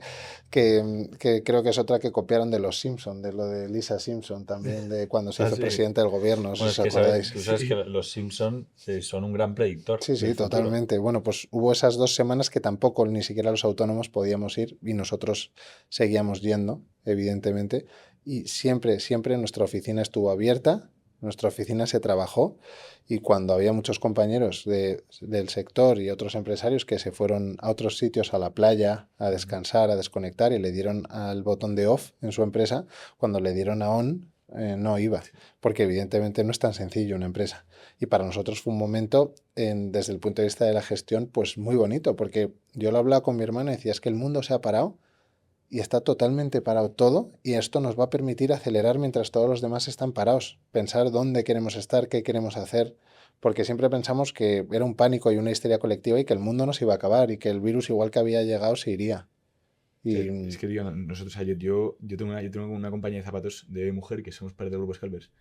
creo que es otra que copiaron de los Simpson, de lo de Lisa Simpson también, de cuando se
Ah,
hizo
sí.
presidente del gobierno, no sé
Bueno,
si
es
os
que
acordáis.
tú sabes
Sí.
que los Simpson son un gran predictor
Sí, sí,
del futuro.
totalmente. Bueno, pues hubo esas 2 semanas que tampoco ni siquiera los autónomos podíamos ir y nosotros seguíamos yendo, evidentemente. Y siempre, siempre nuestra oficina estuvo abierta, nuestra oficina se trabajó y cuando había muchos compañeros del sector y otros empresarios que se fueron a otros sitios, a la playa, a descansar, a desconectar y le dieron al botón de off en su empresa, cuando le dieron a on, no iba, porque evidentemente no es tan sencillo una empresa. Y para nosotros fue un momento, desde el punto de vista de la gestión, pues muy bonito, porque yo lo hablaba con mi hermana y decía, es que el mundo se ha parado y está totalmente parado todo y esto nos va a permitir acelerar mientras todos los demás están parados, pensar dónde queremos estar, qué queremos hacer, porque siempre pensamos que era un pánico y una histeria colectiva y que el mundo nos iba a acabar y que el virus igual que había llegado se iría. Y
Es que digo, nosotros, o sea, yo tengo una compañía de zapatos de mujer que somos parte del grupo Scalpers,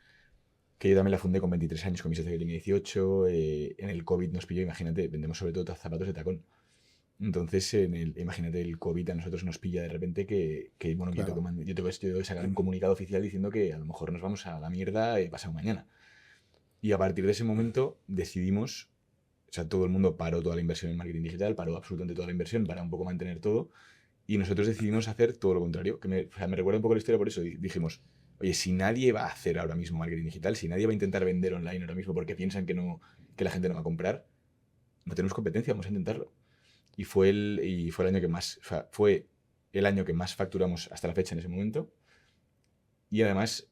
que yo también la fundé con 23 años, con mi socio que tenía 18. En el COVID nos pilló, imagínate, vendemos sobre todo zapatos de tacón. Entonces, imagínate, el COVID a nosotros nos pilla de repente bueno,
claro,
yo tengo que sacar un comunicado oficial diciendo que a lo mejor nos vamos a la mierda pasado mañana. Y a partir de ese momento decidimos, o sea, todo el mundo paró toda la inversión en marketing digital, paró absolutamente toda la inversión para un poco mantener todo. Y nosotros decidimos hacer todo lo contrario. O sea, me recuerda un poco la historia por eso. Y dijimos, oye, si nadie va a hacer ahora mismo marketing digital, si nadie va a intentar vender online ahora mismo porque piensan que la gente no va a comprar, no tenemos competencia, vamos a intentarlo. Y fue el año que más, o sea, fue el año que más facturamos hasta la fecha en ese momento. Y además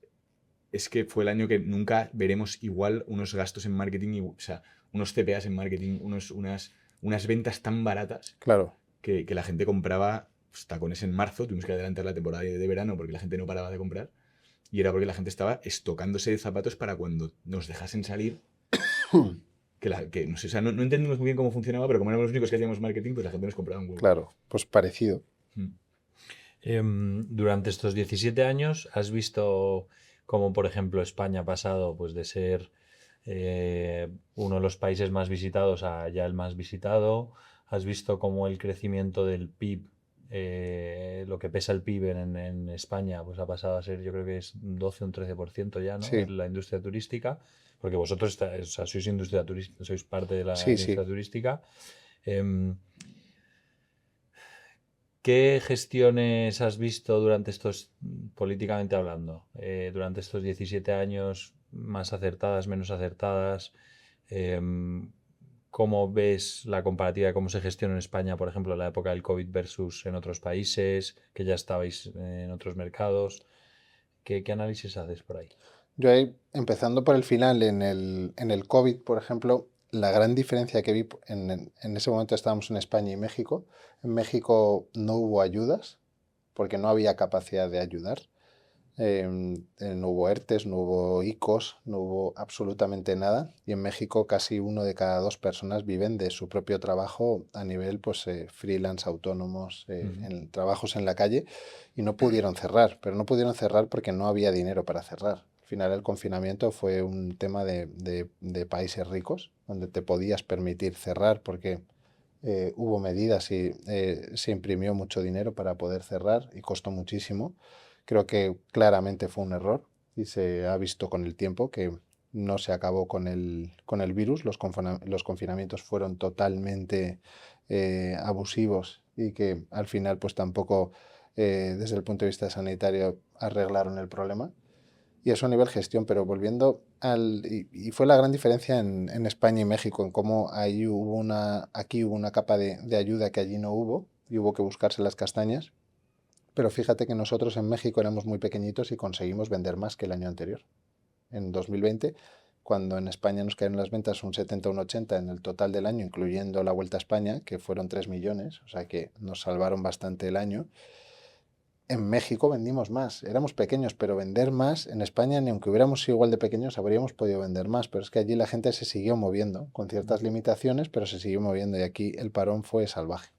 es que fue el año que nunca veremos igual unos gastos en marketing, o sea, unos CPAs en marketing, unas ventas tan baratas
claro.
que la gente compraba tacones en marzo. Tuvimos que adelantar la temporada de verano porque la gente no paraba de comprar. Y era porque la gente estaba estocándose de zapatos para cuando nos dejasen salir. No sé, o sea, no entendimos muy bien cómo funcionaba, pero como éramos los únicos que hacíamos marketing, pues la gente nos compraba un huevo.
Claro, pues parecido.
Durante estos 17 años, ¿has visto cómo, por ejemplo, España ha pasado pues, de ser uno de los países más visitados a ya el más visitado? ¿Has visto cómo el crecimiento del PIB, lo que pesa el PIB en España, pues ha pasado a ser, yo creo que es un 12 o un 13% ya, ¿no?
Sí.
En la industria turística, porque vosotros o sea, sois industria turística, sois parte de la
Sí,
industria
sí.
turística. ¿Qué gestiones has visto durante políticamente hablando, durante estos 17 años, más acertadas, menos acertadas? ¿Cómo ves la comparativa de cómo se gestiona en España, por ejemplo, en la época del COVID versus en otros países, que ya estabais en otros mercados? ¿Qué análisis haces por ahí?
Yo ahí, empezando por el final, en el COVID, por ejemplo, la gran diferencia que vi, en ese momento estábamos en España y México. En México no hubo ayudas porque no había capacidad de ayudar. No hubo ERTES, no hubo ICOs, no hubo absolutamente nada. Y en México casi 1 de cada 2 personas viven de su propio trabajo a nivel pues, freelance, autónomos, en trabajos en la calle, y no pudieron cerrar. Pero no pudieron cerrar porque no había dinero para cerrar. Al final el confinamiento fue un tema de países ricos, donde te podías permitir cerrar porque hubo medidas y se imprimió mucho dinero para poder cerrar y costó muchísimo. Creo que claramente fue un error y se ha visto con el tiempo que no se acabó con el virus. Los confinamientos fueron totalmente abusivos y que al final pues tampoco desde el punto de vista sanitario arreglaron el problema. Y eso a nivel gestión, pero volviendo y fue la gran diferencia en España y México, en cómo ahí aquí hubo una capa de ayuda que allí no hubo y hubo que buscarse las castañas. Pero fíjate que nosotros en México éramos muy pequeñitos y conseguimos vender más que el año anterior. En 2020, cuando en España nos cayeron las ventas un 70 o un 80 en el total del año, incluyendo la Vuelta a España, que fueron 3 millones, o sea que nos salvaron bastante el año. En México vendimos más, éramos pequeños, pero vender más en España, ni aunque hubiéramos sido igual de pequeños, habríamos podido vender más. Pero es que allí la gente se siguió moviendo, con ciertas limitaciones, pero se siguió moviendo y aquí el parón fue salvaje.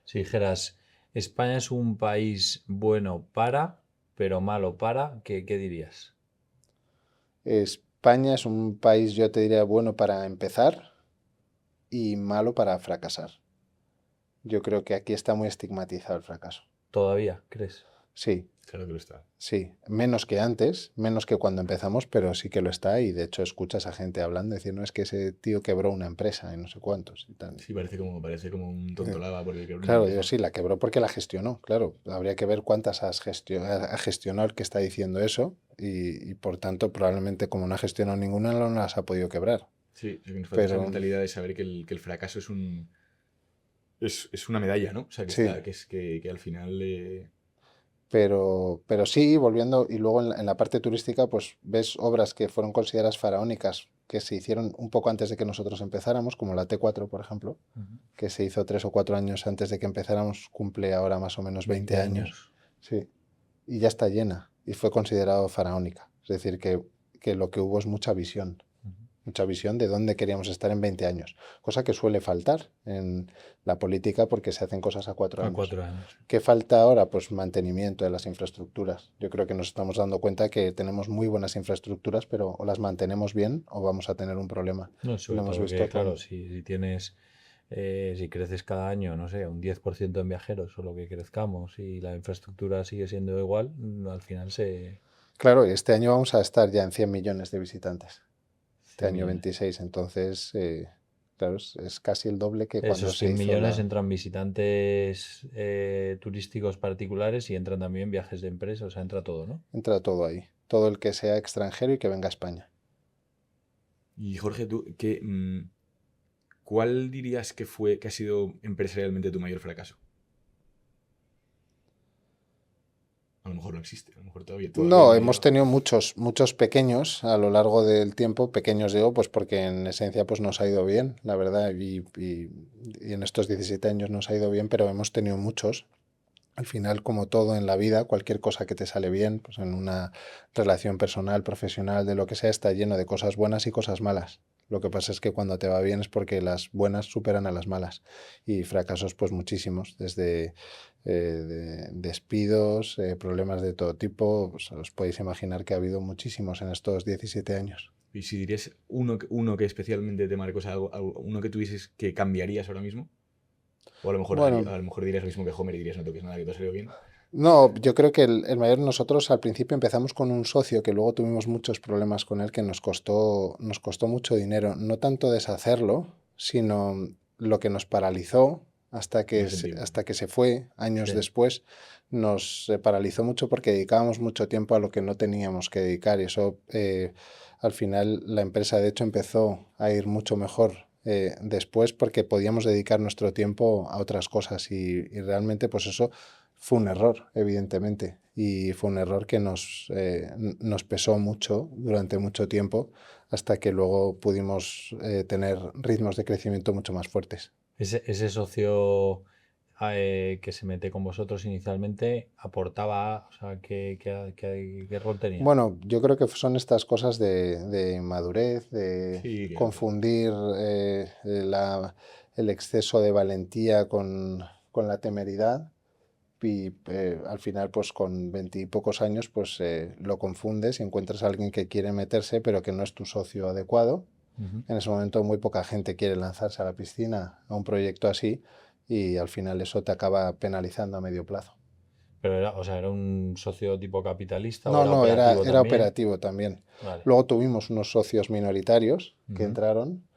Si dijeras, España es un país bueno para, pero malo para, ¿qué dirías?
España es un país, yo te diría, bueno para empezar y malo para fracasar. Yo creo que aquí está muy estigmatizado el fracaso.
¿Todavía, crees?
Sí,
Claro que lo está.
sí. Menos que antes, menos que cuando empezamos, pero sí que lo está. Y de hecho escuchas a gente hablando, decir, no, es que ese tío quebró una empresa y no sé cuántos y tal.
Sí, parece como un tonto lava porque quebró una
Claro,
empresa.
yo sí, la quebró porque la gestionó, claro. Habría que ver cuántas ha gestionado el que está diciendo eso y por tanto probablemente como no ha gestionado ninguna no las ha podido quebrar.
Sí, lo que nos falta es esa
Pero
mentalidad de saber que el fracaso es una medalla, ¿no? O sea,
sí,
que al final...
pero sí, volviendo, y luego en la parte turística, pues ves obras que fueron consideradas faraónicas, que se hicieron un poco antes de que nosotros empezáramos, como la T4, por ejemplo, que se hizo 3 o 4 años antes de que empezáramos, cumple ahora más o menos 20 años. Sí, y ya está llena, y fue considerado faraónica. Es decir, que lo que hubo es mucha visión de dónde queríamos estar en 20 años, cosa que suele faltar en la política porque se hacen cosas a 4
A
años.
4 años.
¿Qué falta ahora? Pues mantenimiento de las infraestructuras. Yo creo que nos estamos dando cuenta que tenemos muy buenas infraestructuras, pero o las mantenemos bien o vamos a tener un problema.
No,
Lo
sobre
hemos
todo
visto
que, claro,
con...
si tienes, si creces cada año, no sé, un 10% en viajeros o lo que crezcamos y la infraestructura sigue siendo igual, al final se...
Claro, este año vamos a estar ya en 100 millones de visitantes. Este
100
año
millones.
26, entonces, claro, es casi el doble que cuando
Esos
se
100
hizo
millones
la...
entran visitantes turísticos particulares y entran también viajes de empresa, o sea, entra todo, ¿no?
Entra todo ahí. Todo el que sea extranjero y que venga a España.
Y Jorge, tú, ¿cuál dirías que ha sido empresarialmente tu mayor fracaso? A lo mejor no existe, a lo mejor todavía
No,
no
hemos
llega.
tenido muchos pequeños a lo largo del tiempo, pequeños digo, pues porque en esencia pues nos ha ido bien, la verdad, y en estos 17 años nos ha ido bien, pero hemos tenido muchos. Al final, como todo en la vida, cualquier cosa que te sale bien, pues en una relación personal, profesional, de lo que sea, está lleno de cosas buenas y cosas malas. Lo que pasa es que cuando te va bien es porque las buenas superan a las malas y fracasos pues muchísimos, desde despidos, problemas de todo tipo, pues, os podéis imaginar que ha habido muchísimos en estos 17 años.
Y si dirías uno que especialmente te marcó, o sea, uno que tuvieses que cambiarías ahora mismo, o
Bueno,
a lo mejor dirías lo mismo que Homer y dirías no toques nada, que todo salió bien.
no, yo creo que el mayor nosotros al principio empezamos con un socio que luego tuvimos muchos problemas con él que nos costó mucho dinero, no tanto deshacerlo, sino lo que nos paralizó
En ese sentido.
hasta que se fue años
Sí.
después, nos paralizó mucho porque dedicábamos mucho tiempo a lo que no teníamos que dedicar y eso al final la empresa de hecho empezó a ir mucho mejor después porque podíamos dedicar nuestro tiempo a otras cosas y realmente pues eso fue un error, evidentemente, y fue un error que nos pesó mucho durante mucho tiempo hasta que luego pudimos tener ritmos de crecimiento mucho más fuertes.
Ese socio que se mete con vosotros inicialmente aportaba, o sea, ¿qué rol tenía?
Bueno, yo creo que son estas cosas de madurez, de
Sí, que
confundir el exceso de valentía con la temeridad y al final pues con 20 y pocos años pues lo confundes y encuentras a alguien que quiere meterse pero que no es tu socio adecuado.
Ujú.
En ese momento muy poca gente quiere lanzarse a la piscina a un proyecto así y al final eso te acaba penalizando a medio plazo.
Pero era, o sea, ¿era un socio tipo capitalista o
No,
era
no,
operativo
era
también?
operativo también.
Vale.
Luego tuvimos unos socios minoritarios que
Ujú.
entraron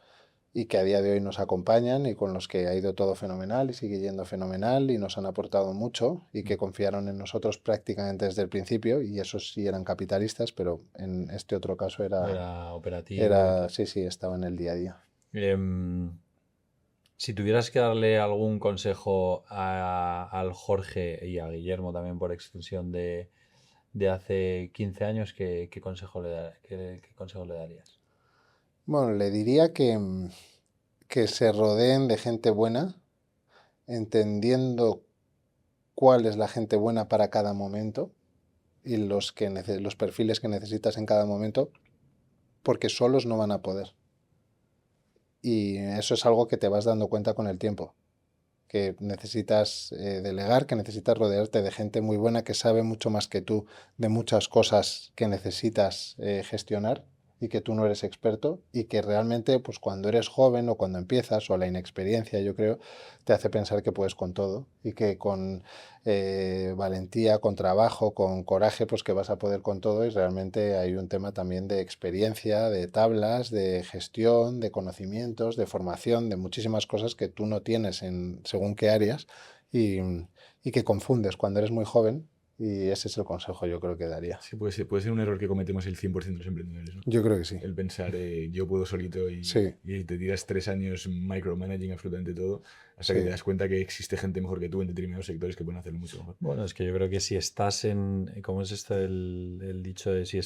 y que a día de hoy nos acompañan y con los que ha ido todo fenomenal y sigue yendo fenomenal y nos han aportado mucho y que confiaron en nosotros prácticamente desde el principio y esos sí eran capitalistas, pero en este otro caso
Era operativo y tal.
sí, sí, estaba en el día a día.
Em, si tuvieras que darle algún consejo al Jorge y a Guillermo también por extensión de hace 15 años, ¿qué consejo qué consejo le darías?
Bueno, le diría que se rodeen de gente buena, entendiendo cuál es la gente buena para cada momento y los perfiles que necesitas en cada momento, porque solos no van a poder. Y eso es algo que te vas dando cuenta con el tiempo, que necesitas delegar, que necesitas rodearte de gente muy buena que sabe mucho más que tú de muchas cosas que necesitas gestionar y que tú no eres experto y que realmente pues cuando eres joven o cuando empiezas o la inexperiencia yo creo te hace pensar que puedes con todo y que con valentía, con trabajo, con coraje pues que vas a poder con todo y realmente hay un tema también de experiencia, de tablas, de gestión, de conocimientos, de formación, de muchísimas cosas que tú no tienes en según qué áreas y, y que confundes cuando eres muy joven y ese es el consejo yo creo que daría.
sí, puede ser un error que cometemos el 100% de los emprendedores, ¿no?
Yo creo que sí.
El pensar, yo puedo solito
Sí,
y te tiras 3 años micromanaging absolutamente todo hasta que te
sí.
das cuenta que existe gente mejor que tú en determinados sectores que pueden hacerlo mucho mejor.
Bueno, es que yo creo que si estás ¿cómo es esto el dicho de si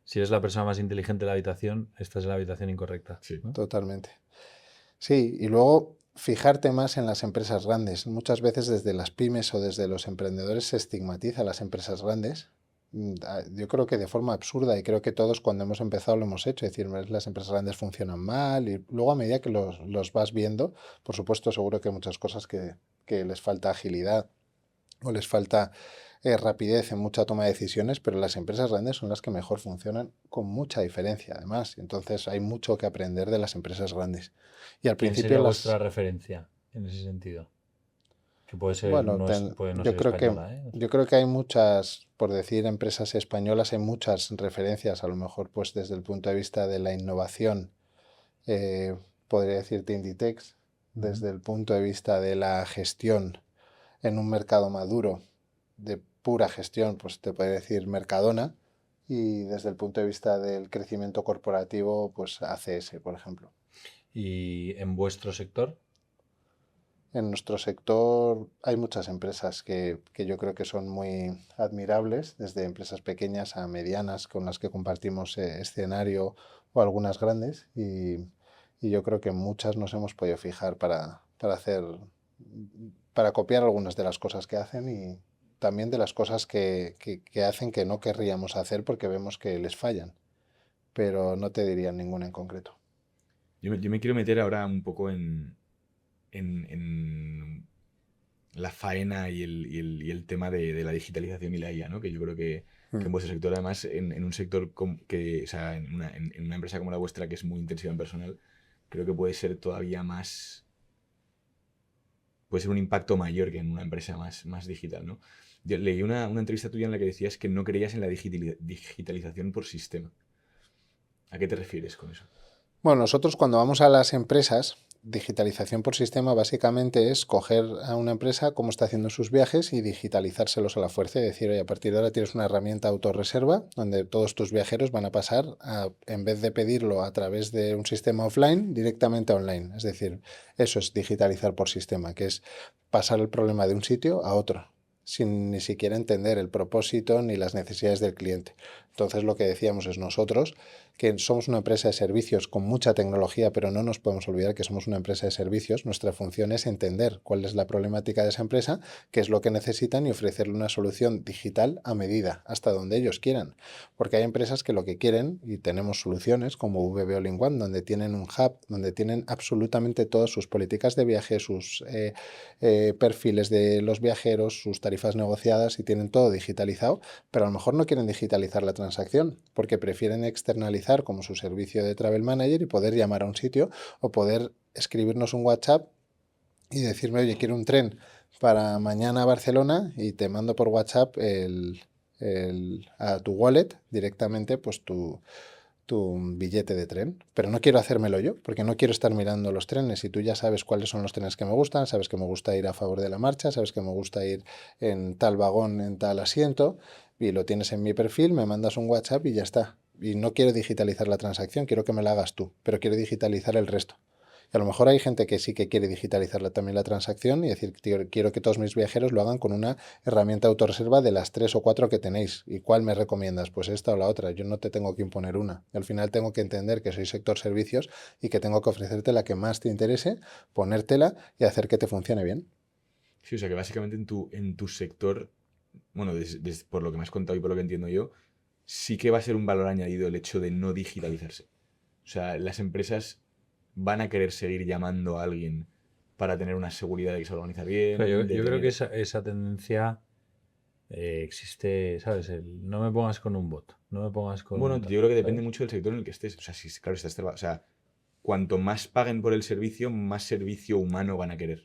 si eres la persona más inteligente de la habitación, estás en la habitación incorrecta,
Sí.
¿no?
Totalmente. Sí, y luego fijarte más en las empresas grandes. Muchas veces desde las pymes o desde los emprendedores se estigmatiza a las empresas grandes. Yo creo que de forma absurda y creo que todos cuando hemos empezado lo hemos hecho, es decir, las empresas grandes funcionan mal y luego a medida que los vas viendo, por supuesto seguro que hay muchas cosas que les falta agilidad o les falta rapidez en mucha toma de decisiones, pero las empresas grandes son las que mejor funcionan con mucha diferencia, además. Entonces hay mucho que aprender de las empresas grandes. Y al
¿Quién
principio
sería vuestra referencia en ese sentido? Que puede ser,
bueno,
puede no ser española, ¿eh?
yo creo que hay muchas, por decir empresas españolas, hay muchas referencias, a lo mejor pues desde el punto de vista de la innovación, eh, podría decirte Inditex,
Ujú.
desde el punto de vista de la gestión en un mercado maduro, de pura gestión, pues te puede decir Mercadona, y desde el punto de vista del crecimiento corporativo, pues ACS, por ejemplo.
Y en vuestro sector,
En nuestro sector hay muchas empresas que yo creo que son muy admirables, desde empresas pequeñas a medianas con las que compartimos escenario o algunas grandes, y yo creo que muchas nos hemos podido fijar para copiar algunas de las cosas que hacen y también de las cosas que hacen que no querríamos hacer porque vemos que les fallan, pero no te diría ninguna en concreto.
Yo me quiero meter ahora un poco en la faena y el tema de la digitalización y la IA, ¿no? Que yo creo que en
Mm.
vuestro sector, además, en un sector o sea, en una empresa como la vuestra, que es muy intensiva en personal, creo que puede ser todavía más, puede ser un impacto mayor que en una empresa más digital, ¿no? Yo leí una entrevista tuya en la que decías que no creías en la digitalización por sistema. ¿A qué te refieres con eso?
Bueno, nosotros cuando vamos a las empresas digitalización por sistema básicamente es coger a una empresa cómo está haciendo sus viajes y digitalizárselos a la fuerza y decir, oye, a partir de ahora tienes una herramienta autorreserva donde todos tus viajeros van a pasar en vez de pedirlo a través de un sistema offline, directamente online. Es decir, eso es digitalizar por sistema, que es pasar el problema de un sitio a otro, sin ni siquiera entender el propósito ni las necesidades del cliente. Entonces lo que decíamos es nosotros, que somos una empresa de servicios con mucha tecnología, pero no nos podemos olvidar que somos una empresa de servicios. Nuestra función es entender cuál es la problemática de esa empresa, qué es lo que necesitan y ofrecerle una solución digital a medida, hasta donde ellos quieran. Porque hay empresas que lo que quieren, y tenemos soluciones como VB All in One, donde tienen un hub, donde tienen absolutamente todas sus políticas de viaje, sus perfiles de los viajeros, sus tarifas negociadas y tienen todo digitalizado, pero a lo mejor no quieren digitalizar la transacción porque prefieren externalizar como su servicio de Travel Manager y poder llamar a un sitio o poder escribirnos un WhatsApp y decirme, oye, quiero un tren para mañana a Barcelona y te mando por WhatsApp a tu wallet directamente pues tu billete de tren, pero no quiero hacérmelo yo, porque no quiero estar mirando los trenes y tú ya sabes cuáles son los trenes que me gustan, sabes que me gusta ir a favor de la marcha, sabes que me gusta ir en tal vagón, en tal asiento y lo tienes en mi perfil, me mandas un WhatsApp y ya está. Y no quiero digitalizar la transacción, quiero que me la hagas tú, pero quiero digitalizar el resto. Y a lo mejor hay gente que sí que quiere digitalizar también la transacción y decir, quiero que todos mis viajeros lo hagan con una herramienta de autorreserva de las 3 o 4 que tenéis. ¿Y cuál me recomiendas? Pues esta o la otra. Yo no te tengo que imponer una. Y al final tengo que entender que soy sector servicios y que tengo que ofrecerte la que más te interese, ponértela y hacer que te funcione bien.
Sí, o sea que básicamente en tu sector, bueno, por lo que me has contado y por lo que entiendo yo, sí que va a ser un valor añadido el hecho de no digitalizarse. O sea, las empresas van a querer seguir llamando a alguien para tener una seguridad de que se va a organizar bien.
Pero
de
yo creo que
tener-
esa tendencia existe, ¿sabes? No me pongas con un bot, no me pongas con
Bueno,
un tal,
yo creo que depende
¿sabes?
mucho del sector en el que estés. O sea, si, claro, o sea, cuanto más paguen por el servicio, más servicio humano van a querer.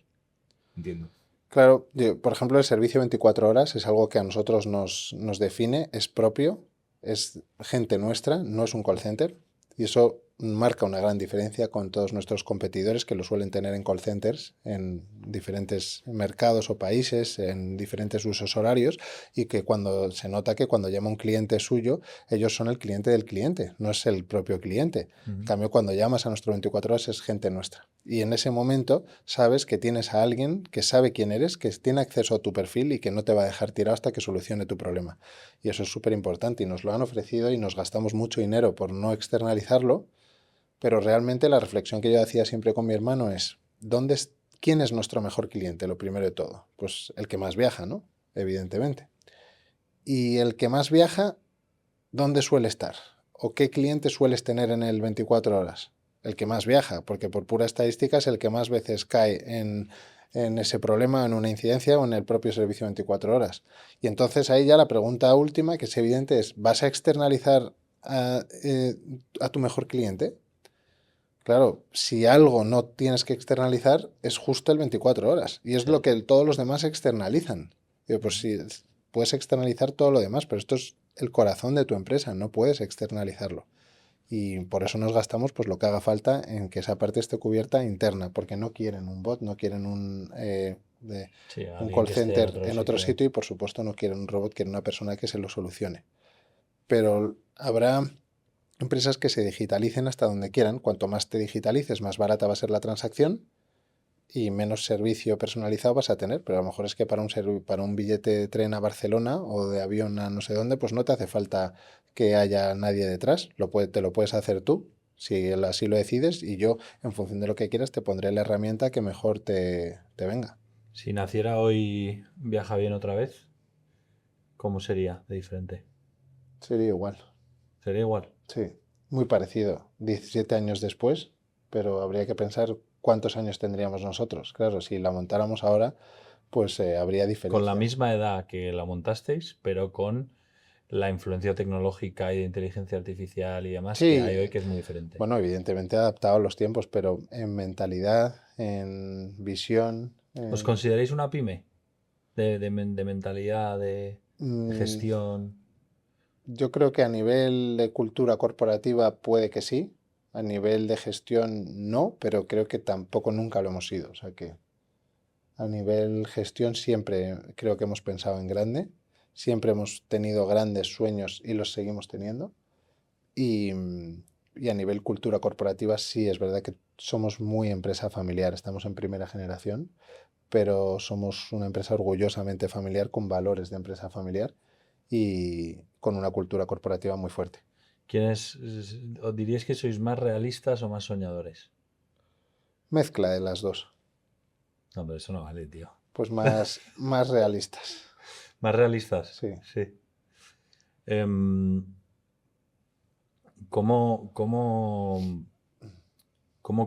Entiendo.
Claro, por ejemplo, el servicio 24 horas es algo que a nosotros nos define, es propio, es gente nuestra, no es un call center. Y eso marca una gran diferencia con todos nuestros competidores que lo suelen tener en call centers en diferentes mercados o países, en diferentes usos horarios, y que cuando se nota que cuando llama un cliente suyo, ellos son el cliente del cliente, no es el propio cliente. En cambio, cuando llamas a nuestro 24 horas es gente nuestra. Y en ese momento sabes que tienes a alguien que sabe quién eres, que tiene acceso a tu perfil y que no te va a dejar tirado hasta que solucione tu problema. Y eso es súper importante y nos lo han ofrecido y nos gastamos mucho dinero por no externalizarlo, pero realmente la reflexión que yo hacía siempre con mi hermano es, ¿quién es nuestro mejor cliente? Lo primero de todo, pues el que más viaja, ¿no? Evidentemente. Y el que más viaja, ¿dónde suele estar? ¿O qué cliente sueles tener en el 24 horas? El que más viaja, porque por pura estadística es el que más veces cae en ese problema, en una incidencia o en el propio servicio 24 horas. Y entonces ahí ya la pregunta última, que es evidente, es, ¿vas a externalizar a tu mejor cliente? Claro, si algo no tienes que externalizar, es justo el 24 horas. Y es
Sí.
lo que todos los demás externalizan. Digo, pues sí, puedes externalizar todo lo demás, pero esto es el corazón de tu empresa, no puedes externalizarlo. Y por eso nos gastamos pues lo que haga falta en que esa parte esté cubierta interna, porque no quieren un bot, no quieren
Sí,
un
alguien
call
que esté en
center
otro
en otro
sitio.
sitio y por supuesto no quieren un robot, quieren una persona que se lo solucione. Pero habrá empresas que se digitalicen hasta donde quieran. Cuanto más te digitalices, más barata va a ser la transacción y menos servicio personalizado vas a tener. Pero a lo mejor es que para un billete de tren a Barcelona o de avión a no sé dónde, pues no te hace falta que haya nadie detrás. Te lo puedes hacer tú, si así lo decides, y yo, en función de lo que quieras, te pondré la herramienta que mejor te venga.
Si naciera hoy Viaja Bien otra vez, ¿cómo sería de diferente?
Sería igual.
Sería igual.
Sí, muy parecido. 17 años después, pero habría que pensar cuántos años tendríamos nosotros. Claro, si la montáramos ahora, pues habría
Con la
diferencia.
misma edad que la montasteis, pero con la influencia tecnológica y de inteligencia artificial y demás que
Sí,
hay hoy, que es muy diferente.
bueno, evidentemente adaptado a los tiempos, pero en mentalidad, en visión,
¿Os consideráis una pyme de mentalidad, de
mm,
gestión?
yo creo que a nivel de cultura corporativa puede que sí. A nivel de gestión no, pero creo que tampoco nunca lo hemos sido. O sea que a nivel gestión siempre creo que hemos pensado en grande, siempre hemos tenido grandes sueños y los seguimos teniendo. Y, y a nivel cultura corporativa sí es verdad que somos muy empresa familiar, estamos en primera generación, pero somos una empresa orgullosamente familiar con valores de empresa familiar y con una cultura corporativa muy fuerte.
¿Os diríais que sois más realistas o más soñadores?
Mezcla de las dos,
No, pero eso no vale, tío.
pues más realistas.
¿Más realistas?
Sí.
Sí. ¿Cómo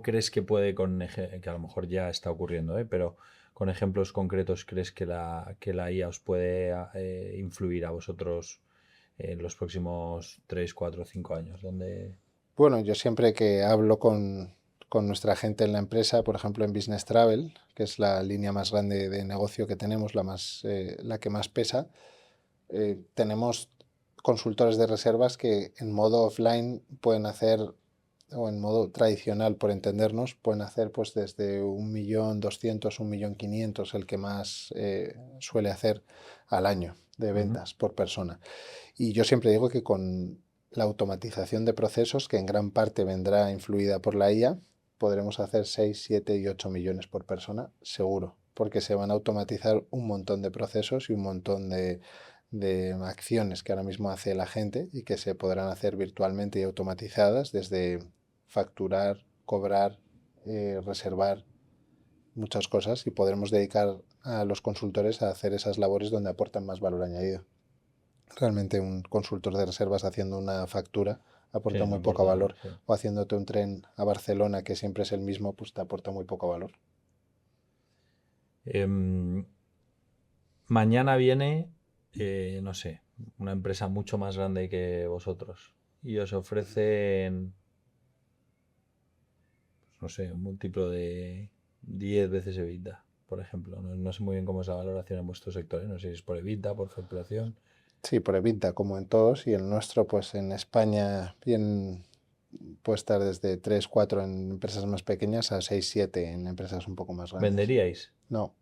crees que puede, que a lo mejor ya está ocurriendo, pero con ejemplos concretos crees que la IA os puede influir a vosotros en los próximos 3, 4, 5 años?
Bueno, yo siempre que hablo con nuestra gente en la empresa, por ejemplo en Business Travel, que es la línea más grande de negocio que tenemos, la que más pesa, tenemos consultores de reservas que en modo offline pueden hacer, o en modo tradicional, por entendernos, pueden hacer pues desde 1.200.000, 1.500.000, el que más suele hacer al año de ventas por persona. Y yo siempre digo que con la automatización de procesos, que en gran parte vendrá influida por la IA, podremos hacer 6, 7 y 8 millones por persona, seguro, porque se van a automatizar un montón de procesos y un montón de acciones que ahora mismo hace la gente y que se podrán hacer virtualmente y automatizadas, desde facturar, cobrar, reservar, muchas cosas, y podremos dedicar a los consultores a hacer esas labores donde aportan más valor añadido. Realmente un consultor de reservas haciendo una factura aporta muy poco valor,
sí.
o haciéndote un tren a Barcelona que siempre es el mismo, pues te aporta muy poco valor.
Mañana viene, no sé, una empresa mucho más grande que vosotros y os ofrecen, pues, no sé, un múltiplo de 10 veces EBITDA, por ejemplo. No sé muy bien cómo es la valoración en vuestro sector, no sé si es por EBITDA, por facturación.
Sí, por EBITDA, como en todos, y el nuestro, pues en España bien puede estar desde 3, 4 en empresas más pequeñas a 6, 7 en empresas un poco más grandes.
¿Venderíais?
No,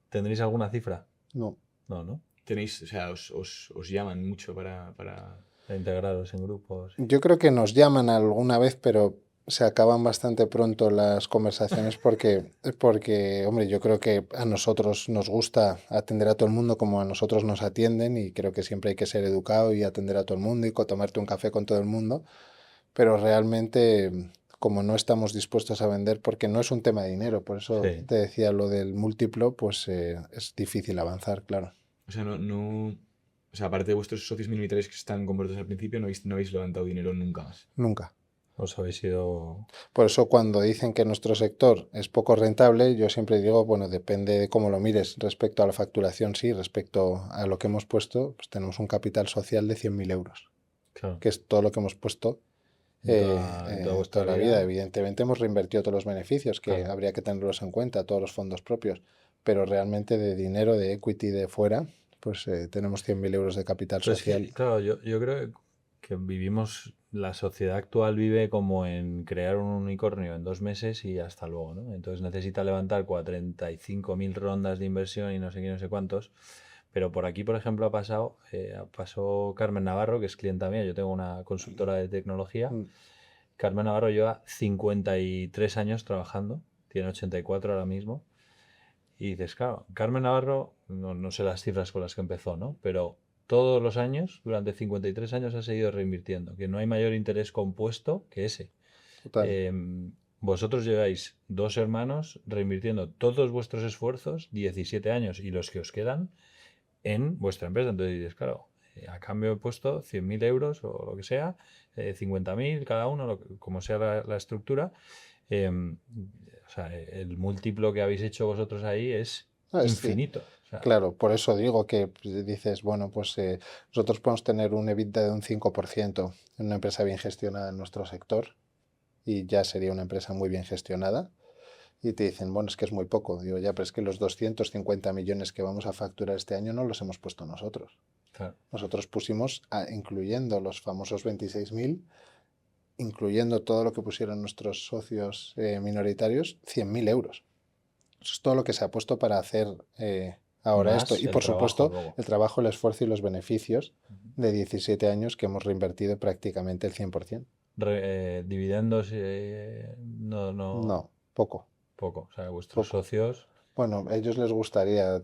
¿Tendréis alguna cifra?
no.
No.
Tenéis, o sea, os llaman mucho para...
Integraros en grupos.
Yo creo que nos llaman alguna vez, pero se acaban bastante pronto las conversaciones porque, hombre, yo creo que a nosotros nos gusta atender a todo el mundo como a nosotros nos atienden, y creo que siempre hay que ser educado y atender a todo el mundo y tomarte un café con todo el mundo, pero realmente como no estamos dispuestos a vender, porque no es un tema de dinero, por eso
Sí.
te decía lo del múltiplo, pues es difícil avanzar, claro.
O sea, o sea, aparte de vuestros socios minoritarios que están convertidos al principio, no habéis levantado dinero nunca más.
Nunca.
Os habéis ido...
Por eso cuando dicen que nuestro sector es poco rentable, yo siempre digo, bueno, depende de cómo lo mires. Respecto a la facturación, sí. Respecto a lo que hemos puesto, pues tenemos un capital social de 100.000 euros,
Claro.
que es todo lo que hemos puesto
En toda vuestra
toda la
vida.
vida. Evidentemente hemos reinvertido todos los beneficios, que
Claro.
habría que tenerlos en cuenta, todos los fondos propios, pero realmente de dinero, de equity de fuera, pues tenemos 100.000 euros de capital
Pero es que,
social.
claro, yo creo que la sociedad actual vive como en crear un unicornio en 2 meses y hasta luego, ¿no? Entonces necesita levantar 45.000 rondas de inversión y no sé qué, no sé cuántos. Pero por aquí, por ejemplo, pasó Carmen Navarro, que es clienta mía. Yo tengo una consultora de tecnología. Carmen Navarro lleva 53 años trabajando, tiene 84 ahora mismo. Y dices, claro, Carmen Navarro, no sé las cifras con las que empezó, ¿no? Pero todos los años, durante 53 años, ha seguido reinvirtiendo, que no hay mayor interés compuesto que ese.
Total.
Vosotros lleváis 2 hermanos reinvirtiendo todos vuestros esfuerzos, 17 años, y los que os quedan, en vuestra empresa. Entonces dices, claro, a cambio he puesto 100.000 euros o lo que sea, 50.000 cada uno, como sea la estructura. O sea, el múltiplo que habéis hecho vosotros ahí es infinito. O sea,
Claro, por eso digo que dices, bueno, pues nosotros podemos tener un EBITDA de un 5% en una empresa bien gestionada en nuestro sector, y ya sería una empresa muy bien gestionada. Y te dicen, bueno, es que es muy poco. Digo, ya, pero es que los 250 millones que vamos a facturar este año no los hemos puesto nosotros.
Claro.
Nosotros pusimos, incluyendo los famosos 26.000, incluyendo todo lo que pusieron nuestros socios minoritarios, 100.000 euros. Eso es todo lo que se ha puesto para hacer ahora
Más
esto. Y
el
por
trabajo
supuesto,
luego.
el trabajo, el esfuerzo y los beneficios
Ujú.
de 17 años que hemos reinvertido prácticamente el 100%.
Dividendos, no,
No, poco,
poco. O sea, vuestros
poco.
socios,
Bueno, a ellos les gustaría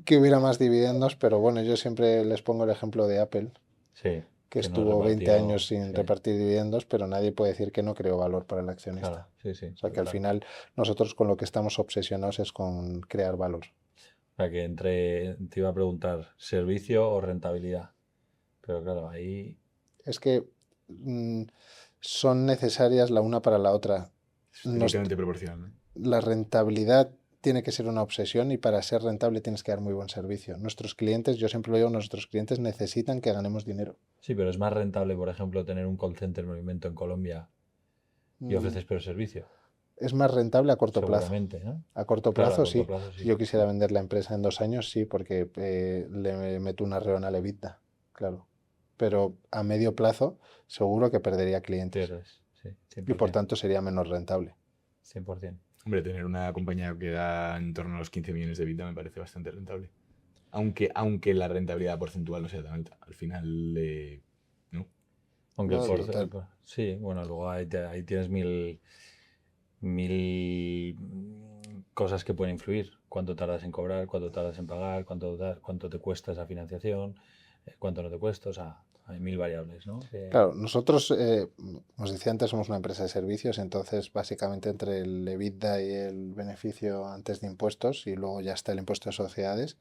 que hubiera más dividendos, pero bueno, yo siempre les pongo el ejemplo de Apple,
sí,
que
que no
estuvo 20 años
repartió.
sin
Sí,
repartir dividendos, pero nadie puede decir que no creó valor para el
claro,
accionista.
sí, sí,
O sea que al
totalmente.
final nosotros con lo que estamos obsesionados es con crear valor.
O sea, que te iba a preguntar, ¿servicio o rentabilidad? Pero claro, ahí,
Es que mm, son necesarias la una para la otra.
Es
Nos-
directamente proporcional, ¿no?
la rentabilidad tiene que ser una obsesión y para ser rentable tienes que dar muy buen servicio. Nuestros clientes, yo siempre lo digo, nuestros clientes necesitan que ganemos dinero.
sí, pero es más rentable, por ejemplo, tener un call center movimiento en Colombia y
Mm,
ofreces peor servicio.
Es más rentable a corto plazo.
Seguramente, ¿no?
A corto
Claro, a
plazo,
corto
sí.
plazo
Si
sí.
yo quisiera vender la empresa en 2 años, sí, porque le meto una reona al EBITDA, claro. Pero a medio plazo, seguro que perdería clientes
Pierdes, sí,
y por
100%.
tanto sería menos rentable.
100%.
Hombre, tener una compañía que da en torno a los 15 millones de vida me parece bastante rentable. Aunque la rentabilidad porcentual no sea tan alta. Al final, ¿no?
Aunque
No, total.
sí, bueno, luego ahí tienes mil cosas que pueden influir. Cuánto tardas en cobrar, cuánto tardas en pagar, cuánto te cuesta esa financiación, cuánto no te cuesta, o sea, hay mil variables, ¿no?
Claro, nosotros, os decía antes, somos una empresa de servicios, entonces básicamente entre el EBITDA y el beneficio antes de impuestos y luego ya está el impuesto de sociedades,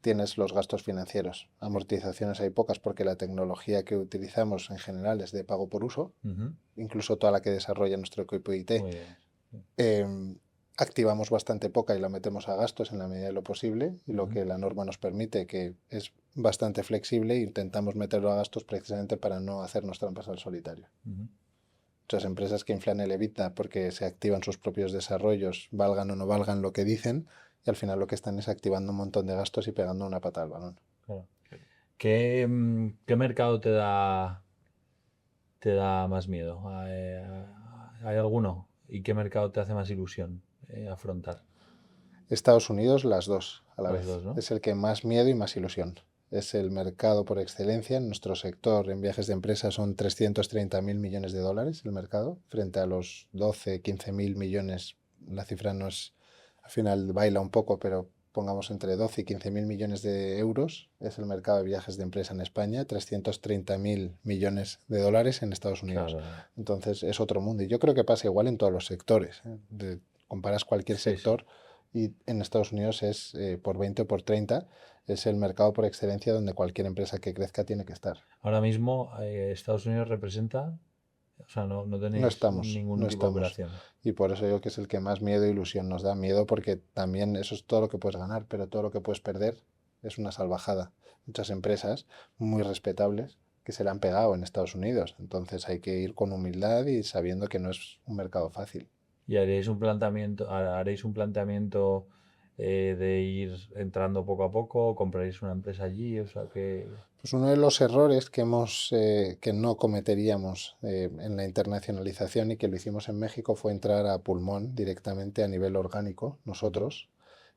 tienes los gastos financieros. Amortizaciones hay pocas porque la tecnología que utilizamos en general es de pago por uso,
Ujú,
incluso toda la que desarrolla nuestro equipo IT.
muy bien.
Activamos bastante poca y la metemos a gastos en la medida de lo posible y lo
Ujú.
que la norma nos permite, que es bastante flexible, e intentamos meterlo a gastos precisamente para no hacernos trampas al solitario.
Ujú.
Muchas empresas que inflan el EBITDA porque se activan sus propios desarrollos, valgan o no valgan lo que dicen, y al final lo que están es activando un montón de gastos y pegando una pata al balón.
Claro. ¿Qué mercado te da más miedo? ¿Hay alguno? ¿Y qué mercado te hace más ilusión afrontar?
Estados Unidos, las dos a la
Las
vez.
dos, ¿no?
Es el que más miedo y más ilusión. Es el mercado por excelencia. En nuestro sector, en viajes de empresa, son 330.000 millones de dólares el mercado, frente a los 12, 15.000 millones. La cifra no es, al final baila un poco, pero pongamos entre 12 y 15.000 millones de euros. Es el mercado de viajes de empresa en España, 330.000 millones de dólares en Estados Unidos.
Claro.
Entonces es otro mundo. Y yo creo que pasa igual en todos los sectores. Comparas cualquier
Sí, sí.
sector y en Estados Unidos es por 20 o por 30, es el mercado por excelencia donde cualquier empresa que crezca tiene que estar.
Ahora mismo Estados Unidos representa, o sea, no
No
tenéis
estamos,
ningún
no
tipo de
estamos.
operación.
Y por eso digo que es el que más miedo e ilusión nos da. Miedo porque también eso es todo lo que puedes ganar, pero todo lo que puedes perder es una salvajada. Muchas empresas muy respetables que se le han pegado en Estados Unidos. Entonces hay que ir con humildad y sabiendo que no es un mercado fácil.
¿Y haréis un planteamiento de ir entrando poco a poco? ¿Compraréis una empresa allí? O sea,
Pues uno de los errores que no cometeríamos en la internacionalización y que lo hicimos en México fue entrar a pulmón directamente a nivel orgánico nosotros,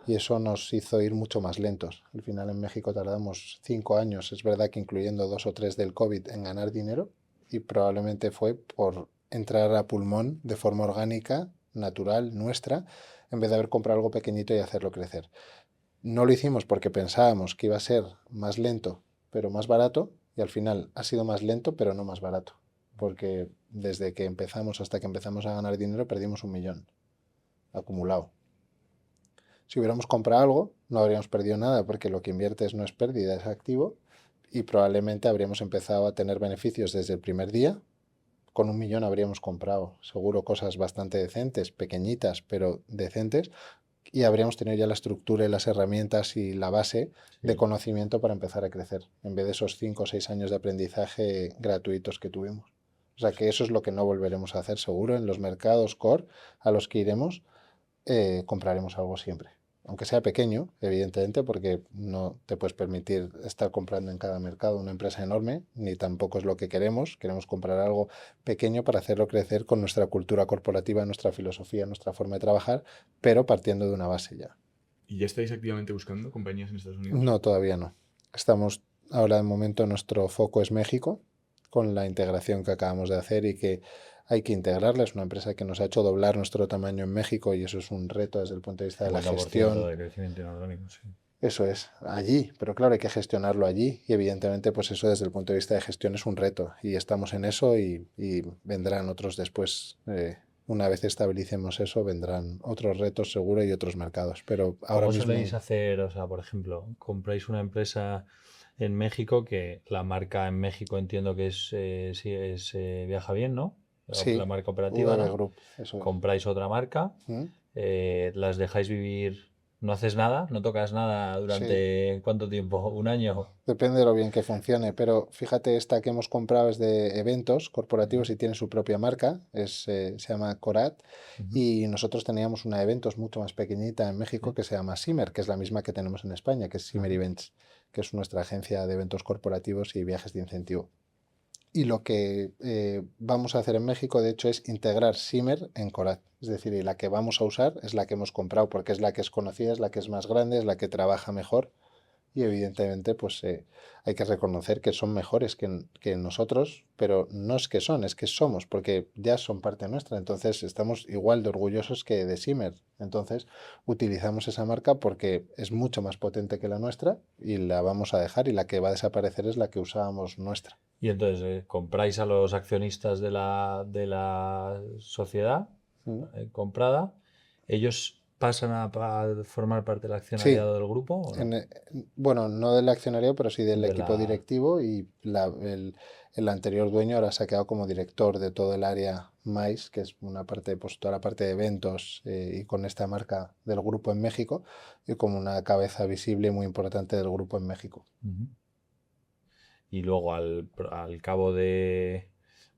y eso nos hizo ir mucho más lentos. Al final en México tardamos 5 años, es verdad que incluyendo 2 o 3 del COVID, en ganar dinero, y probablemente fue por entrar a pulmón de forma orgánica, natural, nuestra, en vez de haber comprado algo pequeñito y hacerlo crecer. No lo hicimos porque pensábamos que iba a ser más lento, pero más barato, y al final ha sido más lento, pero no más barato, porque desde que empezamos hasta que empezamos a ganar dinero perdimos 1 millón acumulado. Si hubiéramos comprado algo, no habríamos perdido nada, porque lo que inviertes no es pérdida, es activo, y probablemente habríamos empezado a tener beneficios desde el primer día. Con 1 millón habríamos comprado seguro cosas bastante decentes, pequeñitas, pero decentes, y habríamos tenido ya la estructura y las herramientas y la base de
sí.
conocimiento para empezar a crecer, en vez de esos 5 o 6 años de aprendizaje gratuitos que tuvimos. O sea que eso es lo que no volveremos a hacer seguro en los mercados core a los que iremos, compraremos algo siempre. aunque sea pequeño, evidentemente, porque no te puedes permitir estar comprando en cada mercado una empresa enorme, ni tampoco es lo que queremos. Queremos comprar algo pequeño para hacerlo crecer con nuestra cultura corporativa, nuestra filosofía, nuestra forma de trabajar, pero partiendo de una base ya.
¿Y ya estáis activamente buscando compañías en Estados Unidos?
No, todavía no. Estamos ahora de momento nuestro foco es México, con la integración que acabamos de hacer y que hay que integrarla. Es una empresa que nos ha hecho doblar nuestro tamaño en México y eso es un reto desde el punto de vista de la
50%
gestión.
de crecimiento inorgánico, sí.
Eso es, allí, pero claro, hay que gestionarlo allí y evidentemente pues eso desde el punto de vista de gestión es un reto y estamos en eso y vendrán otros después. Una vez estabilicemos eso, vendrán otros retos seguro y otros mercados, pero ahora
¿Cómo
mismo
soléis hacer, o sea, por ejemplo, compráis una empresa en México que la marca en México entiendo que es, sí, es Viaja Bien, ¿no? La
sí,
marca operativa,
VB
¿no?
Group, eso es.
Compráis otra marca,
¿Mm?
las dejáis vivir, no haces nada, no tocas nada
Sí,
durante ¿cuánto tiempo? ¿Un año?
depende de lo bien que funcione, pero fíjate, esta que hemos comprado es de eventos corporativos y tiene su propia marca, se llama Corat,
Ujú.
y nosotros teníamos una de eventos mucho más pequeñita en México
Sí.
que se llama Simmer, que es la misma que tenemos en España, que es Simmer
Ajá.
Events, que es nuestra agencia de eventos corporativos y viajes de incentivo. Y lo que vamos a hacer en México, de hecho, es integrar Simmer en Corat. Es decir, y la que vamos a usar es la que hemos comprado porque es la que es conocida, es la que es más grande, es la que trabaja mejor y evidentemente pues hay que reconocer que son mejores que nosotros, pero no es que son, es que somos, porque ya son parte nuestra, entonces estamos igual de orgullosos que de Simmer. Entonces utilizamos esa marca porque es mucho más potente que la nuestra y la vamos a dejar y la que va a desaparecer es la que usábamos nuestra.
Y entonces compráis a los accionistas de la sociedad
¿Mm?
comprada, ¿ellos pasan a formar parte del
Sí,
accionariado del grupo o no?
bueno, no del accionario, pero sí del
De
equipo
la...
directivo y el anterior dueño ahora se ha quedado como director de todo el área Mais, que es una parte, pues toda la parte de eventos y con esta marca del grupo en México y como una cabeza visible muy importante del grupo en México.
Ujú. Y luego al cabo de...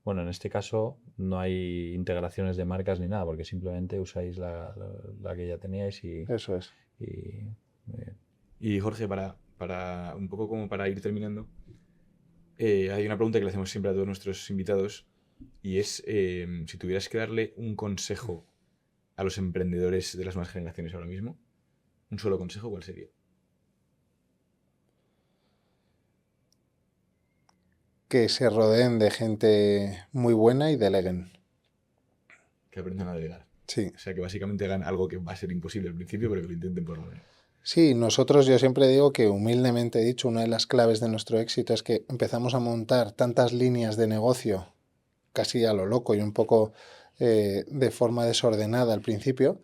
Bueno, en este caso no hay integraciones de marcas ni nada, porque simplemente usáis la que ya teníais
Eso es.
y- muy bien.
Y Jorge, para un poco como para ir terminando, hay una pregunta que le hacemos siempre a todos nuestros invitados y es si tuvieras que darle un consejo a los emprendedores de las nuevas generaciones ahora mismo, un solo consejo, ¿cuál sería?
Que se rodeen de gente muy buena y deleguen.
Que aprendan a delegar.
Sí.
O sea, que básicamente hagan algo que va a ser imposible al principio, pero que lo intenten por lo menos.
Sí, nosotros yo siempre digo que humildemente he dicho, una de las claves de nuestro éxito es que empezamos a montar tantas líneas de negocio casi a lo loco y un poco de forma desordenada al principio,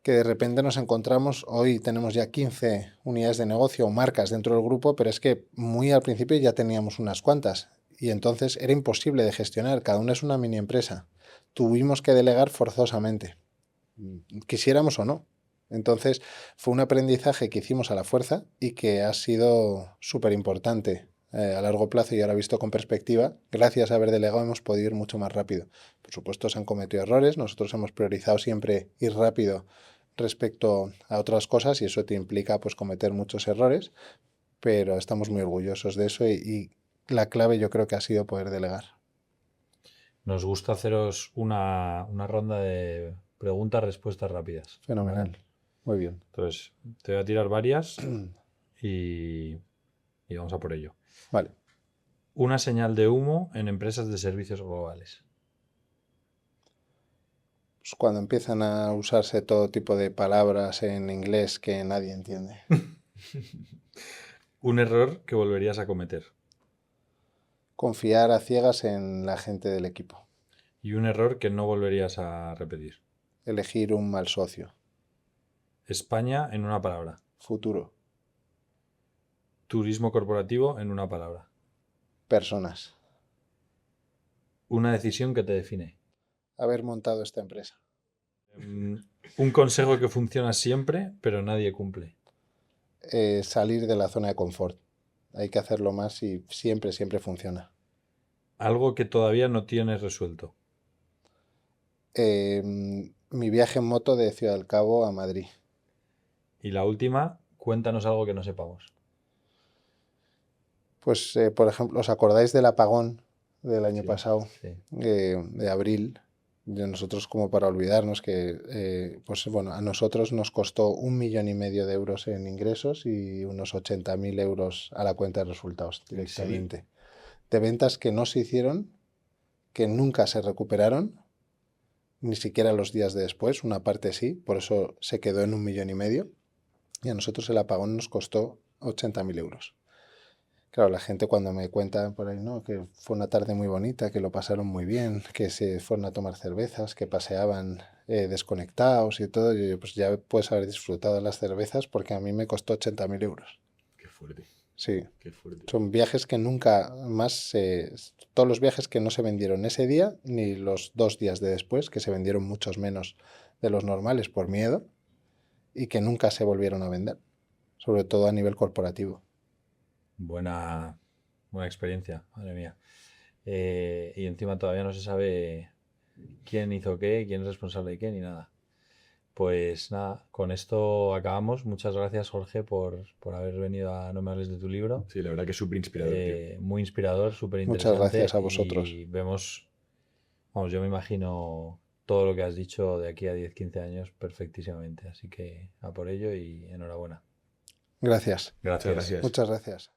que de repente nos encontramos, hoy tenemos ya 15 unidades de negocio o marcas dentro del grupo, pero es que muy al principio ya teníamos unas cuantas y entonces era imposible de gestionar, cada una es una mini empresa. Tuvimos que delegar forzosamente, quisiéramos o no. Entonces fue un aprendizaje que hicimos a la fuerza y que ha sido súper importante a largo plazo y ahora visto con perspectiva, gracias a haber delegado hemos podido ir mucho más rápido. Por supuesto se han cometido errores, nosotros hemos priorizado siempre ir rápido respecto a otras cosas y eso te implica pues cometer muchos errores, pero estamos muy orgullosos de eso y la clave yo creo que ha sido poder delegar.
Nos gusta haceros una ronda de preguntas-respuestas rápidas. ¿Vale?
Fenomenal. Muy bien.
Entonces, te voy a tirar varias y vamos a por ello.
Vale.
Una señal de humo en empresas de servicios globales.
Pues cuando empiezan a usarse todo tipo de palabras en inglés que nadie entiende.
Un error que volverías a cometer.
Confiar a ciegas en la gente del equipo.
Y un error que no volverías a repetir.
Elegir un mal socio.
España en una palabra.
Futuro.
Turismo corporativo en una palabra.
Personas.
Una decisión que te define.
Haber montado esta empresa.
Un consejo que funciona siempre, pero nadie cumple.
Salir de la zona de confort. Hay que hacerlo más y siempre, siempre funciona.
Algo que todavía no tienes resuelto.
Mi viaje en moto de Ciudad del Cabo a Madrid.
Y la última, cuéntanos algo que no sepamos.
Pues, por ejemplo, ¿os acordáis del apagón del año
Sí.
pasado,
Sí.
de abril? De nosotros, como para olvidarnos que, pues bueno, a nosotros nos costó 1,5 millones de euros en ingresos y unos 80.000 euros a la cuenta de resultados
¿En serio?
directamente. De ventas que no se hicieron, que nunca se recuperaron, ni siquiera los días de después, una parte sí, por eso se quedó en 1,5 millones. Y a nosotros el apagón nos costó 80.000 euros. Claro, la gente cuando me cuenta por ahí, ¿no? Que fue una tarde muy bonita, que lo pasaron muy bien, que se fueron a tomar cervezas, que paseaban desconectados y todo, yo, pues ya puedes haber disfrutado de las cervezas porque a mí me costó 80.000 euros.
Qué fuerte,
Sí,
qué fuerte.
son viajes que nunca más, todos los viajes que no se vendieron ese día ni los 2 días de después, que se vendieron muchos menos de los normales por miedo y que nunca se volvieron a vender, sobre todo a nivel corporativo.
Buena experiencia, madre mía. Y encima todavía no se sabe quién hizo qué, quién es responsable de qué, ni nada. Pues nada, con esto acabamos. Muchas gracias, Jorge, por haber venido a No me hables de tu libro.
Sí, la verdad que es súper inspirador, tío.
Muy inspirador, súper
Muchas
interesante.
gracias a vosotros.
Y vemos, vamos, yo me imagino todo lo que has dicho de aquí a 10, 15 años perfectísimamente. Así que a por ello y enhorabuena.
Gracias.
Muchas gracias.
Muchas gracias.